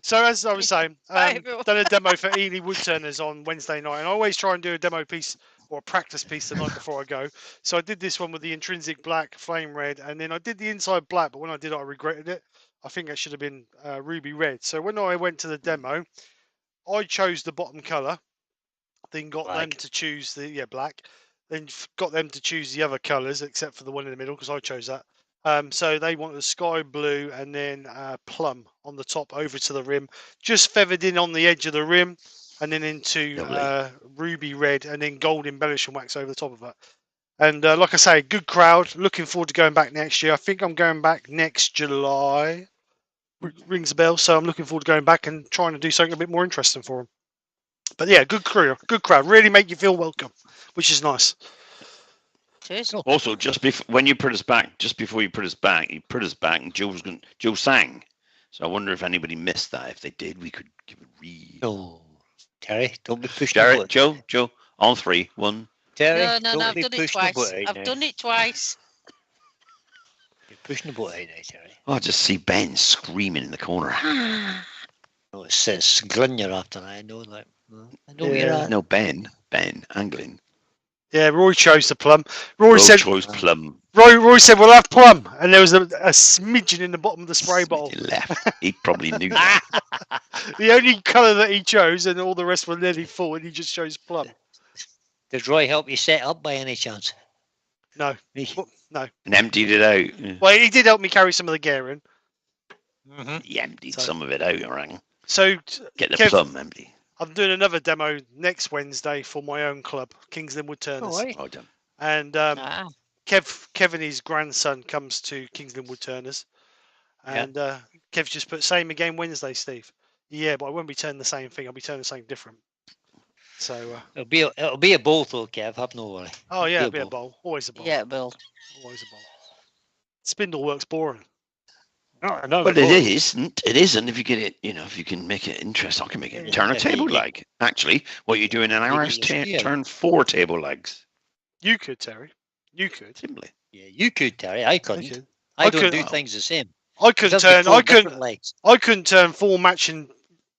So as I was saying, Bye, everyone. done a demo for Ely Woodturners on Wednesday night, and I always try and do a demo piece or a practice piece the night before I go. So I did this one with the intrinsic black, flame red, and then I did the inside black, but when I did it, I regretted it. I think it should have been ruby red. So when I went to the demo, I chose the bottom colour, then got them to choose the black, then got them to choose the other colours except for the one in the middle because I chose that. So they wanted sky blue and then plum on the top over to the rim, just feathered in on the edge of the rim, and then into ruby red and then gold embellishment wax over the top of it. And like I say, good crowd. Looking forward to going back next year. I think I'm going back next July. Rings a bell. So I'm looking forward to going back and trying to do something a bit more interesting for them. But yeah, good crowd. Really make you feel welcome, which is nice. Cheers. Also, when you put us back, just before you put us back, and Joe sang. So I wonder if anybody missed that. If they did, we could give a read. No, Terry, don't be pushing the button. Joe, on 3, 1. Terry, No, I've done it twice. I've done it twice. You're pushing the button now, Terry. Oh, I just see Ben screaming in the corner. No, it says Glynner after I know that. I know where you're at. No, Ben, Anglin. Yeah, Roy chose the plum. Roy said plum. Roy said we'll have plum, and there was a smidgen in the bottom of the spray bottle. Left. He probably knew that. The only colour that he chose, and all the rest were nearly full, and he just chose plum. Did Roy help you set up by any chance? No, no. And emptied it out. Well, he did help me carry some of the gear in. He emptied some of it out, I reckon. So get the plum empty. I'm doing another demo next Wednesday for my own club, Kingsland Woodturners. Oh, right. Well done. And Kevin, his grandson, comes to Kingsland Woodturners. And Kev just put same again Wednesday, Steve. Yeah, but I won't be turning the same thing. I'll be turning something different. So, It'll be a bowl though, Kev. Have no worry. oh yeah, Be a bit of bowl. Always a bowl. Yeah, Bill. Always a bowl. Spindle works boring. No, But it isn't. It isn't if you get it. If you can make it interesting. I can make it Yeah, turn a yeah, table yeah. leg. Actually, what you do in an hour is get your spear. turn 4 table legs. You could, Terry. You could. Simply. Yeah, you could, Terry. I You couldn't. could. I I don't could- do things the same. I couldn't There'll be turn. four I couldn't. different legs. I couldn't turn 4 matching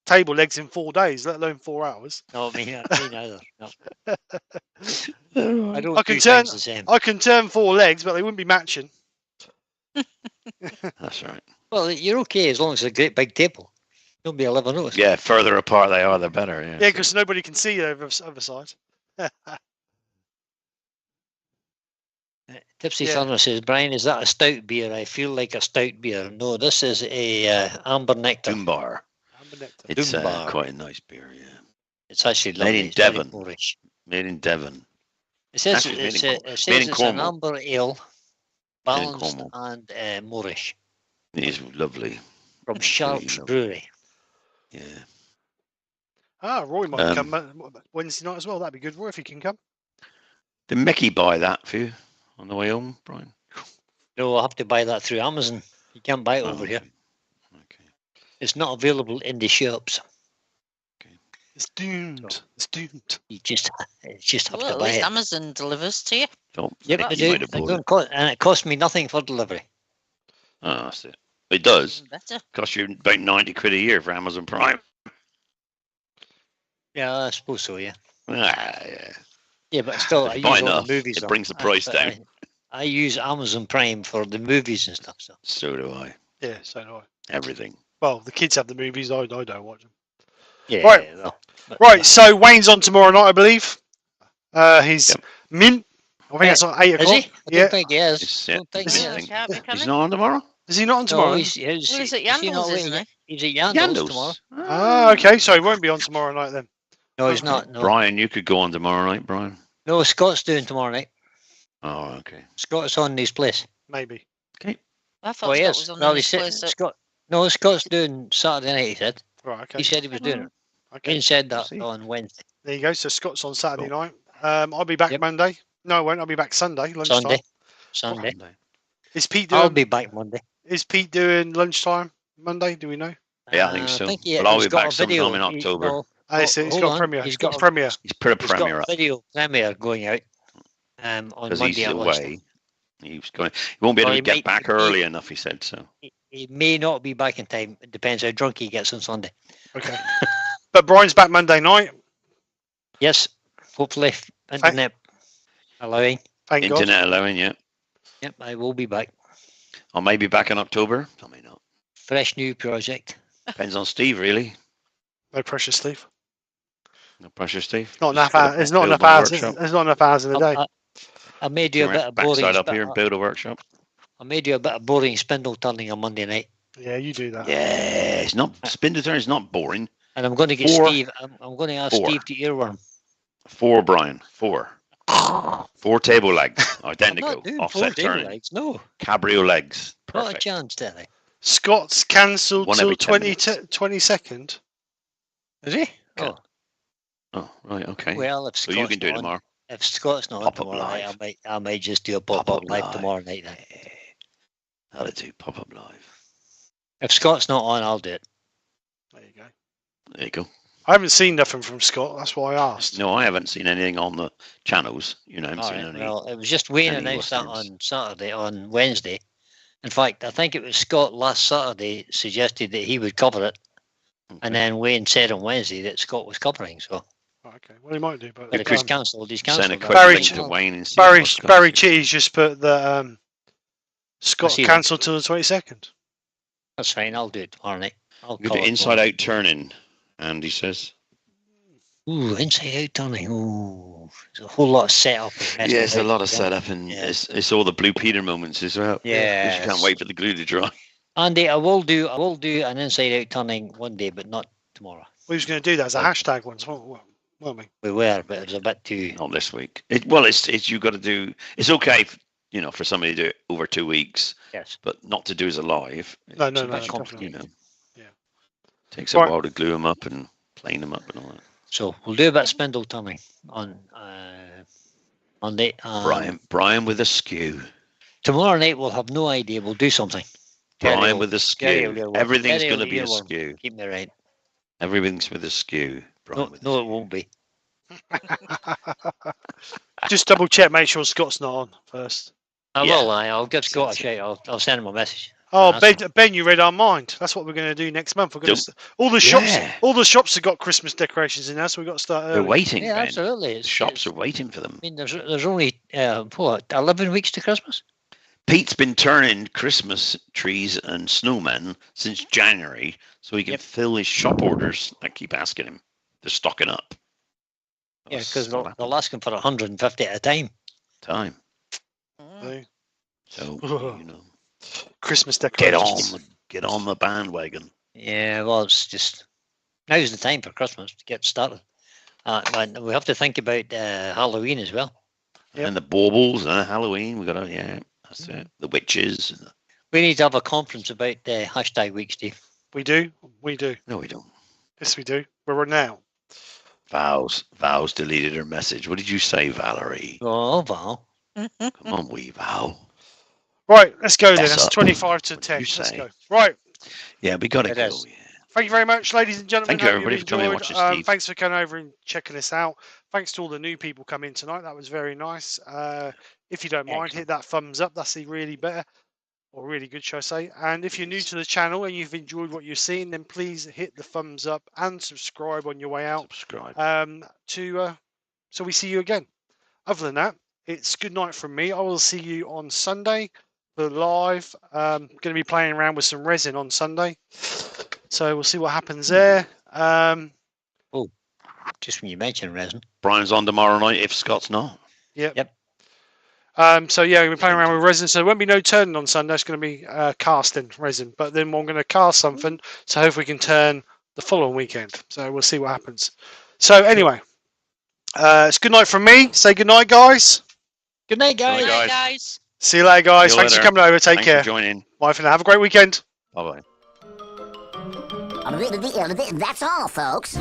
table legs in 4 days, let alone 4 hours. No, me neither. No. I don't I can do turn. things the same. I can turn 4 legs, but they wouldn't be matching. That's right. Well, you're okay as long as it's a great big table. Nobody will ever notice. Yeah, further apart they are, the better. Yeah. Yeah, because nobody can see the other side. Tipsy Yeah. Thunder says, Brian, is that a stout beer? I feel like a stout beer. No, this is a amber nectar. Doombar. Amber nectar. It's Doombar. quite a nice beer. Yeah. It's actually Made lovely. in It's very Devon. Moorish. Made in Devon. It says Actually, made it's, in a, Cor- it says made in it's an Cornwall. amber ale, Made in balanced Cornwall. and Moorish It is lovely. from Sharps lovely. Brewery. Yeah. Ah, Roy might Um, come Wednesday night as well. That'd be good, Roy, if he can come. Did Mickey buy that for you on the way home, Brian? No, I'll have to buy that through Amazon. You can't buy it Oh, over here. Okay. It's not available in the shops. It's doomed. It's doomed. You just have Well, to at buy least it. Amazon delivers to you. So Yep, That's they you do. might have bought it. And it cost me nothing for delivery. Oh, that's it. It does. Even better. Cost you about 90 quid a year for Amazon Prime. Yeah, I suppose so. Yeah. Yeah. Yeah, but still, If I you use buy all enough, the movies. it on- brings the price but down. I use Amazon Prime for the movies and stuff. So So do I. Yeah, so do I. Everything. Well, the kids have the movies. I don't watch them. yeah. Right. Well, but- Right, so Wayne's on tomorrow night, I believe. He's Yep. mint. I think that's at 8 Is o'clock. he? I Yeah. don't think he is. It's, Don't think he Yeah, is. can't be He's coming. not on tomorrow? Is he not on No, tomorrow? he's Well, he's at is he Yandles, not isn't waiting? he? He's at Yandles tomorrow. Ah, okay, so he won't be on tomorrow night then. No, he's Okay. not. No, Brian, you could go on tomorrow night, Brian. no. Scott's doing tomorrow night. Oh, okay. Scott's on his place. Maybe. I thought Oh, he Scott is. was on Well, his he's sitting. place. Scott. No, Scott's doing Saturday night. He said. Right, okay. He said he was doing it. Okay. Wayne said that See. on Wednesday, There you go. So Scott's on Saturday Cool. night. I'll be back Yep. Monday. No, I won't. I'll be back Sunday, lunchtime. Sunday. Is Pete I'll doing? be back Monday. Is Pete doing lunchtime Monday? Do we know? Yeah, I think so. he- But I'll he's be got back a video. sometime in October. No, He's hold got on. premiere. He's He's got got- premiere. He's put a he's got premiere a up video premiere going out on because Monday he's at lunchtime. away. He's going. He won't be able Well, to he get might- back he- early enough. He said so. He may not be back in time. It depends how drunk he gets on Sunday. Okay. But Brian's back Monday night. Yes, hopefully internet allowing. Thank God. Internet allowing, yeah. Yep, I will be back. I may be back in October. I may not. Fresh new project. Depends on Steve, really. No pressure, Steve. No pressure, Steve. Not Just enough. gotta There's not build enough my hours. workshop. There's not enough hours in the day. I may do a Bring bit my of boring. backside up here and build a workshop. I may do a bit of boring spindle turning on Monday night, Yeah, you do that. Yeah, it's not spindle turn. It's not boring. and I'm going to get Four. Steve. I'm going to ask Four. Steve to earworm. 4, Brian. 4. 4 table legs, I'm identical, not doing four offset table turning, legs. No, cabrio legs. not a Perfect. chance, Terry. Scott's cancelled One till every 10 minutes. 22nd. Is he? Okay. Oh, Oh, right, okay. well, if so Scott's you can do it not on- tomorrow. If Scott's not on Pop-up tomorrow night, live. I might just do a pop-up live tomorrow night. Then. That'll do. Pop up live. If Scott's not on, I'll do it. There you go. There you go. I haven't seen nothing from Scott. That's why I asked. No, I haven't seen anything on the channels. I haven't All seen right, any. well, it was just Wayne any announced that listeners. on Wednesday. In fact, I think it was Scott last Saturday suggested that he would cover it, Okay. and then Wayne said on Wednesday that Scott was covering. So, Oh, okay. Well, he might do, but but if he's cancelled, he's Send a cancelled. quick Barry- link to Wayne and see Barry what Scott's Barry doing. Chitty's just put that Scott see that. cancelled till the 22nd. That's fine. I'll do it tomorrow night. I'll You do cover it inside tomorrow. out turning, Andy says. Ooh, inside out turning. Ooh, there's a whole lot of setup. and messing Yeah, it's a about, lot of isn't it? setup and Yeah. it's all the Blue Peter moments as well. 'Cause Yeah. you can't wait for the glue to dry. Andy, I will do an inside out turning one day, but not tomorrow. We was going to do that as a hashtag once, weren't we? We were, but it was a bit too. Not this week. It's you got to do. It's okay, for somebody to do it over 2 weeks, Yes. but not to do as a live. No, It's no, a no, bit definitely. complicated, Yeah. Takes a Right. while to glue them up and plane them up and all that. So we'll do a bit of spindle turning on Monday. Brian with a skew. Tomorrow night we'll have no idea. We'll do something. Brian with a skew. Everything's going to be a skew. Keep me right. Everything's with a skew. Brian with a skew. It won't be. Just double check, make sure Scott's not on first. I will. I'll give Scott a shout. I'll send him a message. Oh, Ben, you read our mind. That's what we're going to do next month. We're going to all the shops have got Christmas decorations in there, so we've got to start early. They're waiting. Yeah, Ben. absolutely. The shops are waiting for them. I mean, there's only 11 weeks to Christmas. Pete's been turning Christmas trees and snowmen since January, so he can fill his shop orders. I keep asking him. They're stocking up. Yeah, because they're asking for 150 at a time. So you know, Christmas decorations. Get on the bandwagon. Yeah, well, it's just now's the time for Christmas to get started. And we have to think about Halloween as well. Yep. And the baubles and Halloween. We got to that's it. The witches. We need to have a conference about hashtag week, Steve. We do. No, we don't. Yes, we do. We're now. Vows deleted her message. What did you say, Valerie? Oh, Val. Come on, Val. Right, let's go then. That's 25 to 10. Let's go. Right. Yeah, we got to go. Yeah. Thank you very much, ladies and gentlemen. Thank you, everybody, for coming and watching, Steve. Thanks for coming over and checking this out. Thanks to all the new people coming tonight. That was very nice. If you don't mind, hit that thumbs up. That's really better, or really good, shall I say. And if you're new to the channel and you've enjoyed what you've seen, then please hit the thumbs up and subscribe on your way out. So we see you again. Other than that, it's good night from me. I will see you on Sunday for live. Going to be playing around with some resin on Sunday. So we'll see what happens there. Just when you mention resin. Brian's on tomorrow night if Scott's not. Yep. So yeah, we're playing around with resin. So there won't be no turning on Sunday. It's going to be casting resin. But then we're going to cast something. So hopefully we can turn the following weekend. So we'll see what happens. So anyway, it's good night from me. Say good night, guys. Good night, guys. Good night, guys. See you later, guys. Thanks for coming over. Take care. Thanks for joining. Bye for now. Have a great weekend. Bye-bye. That's all, folks.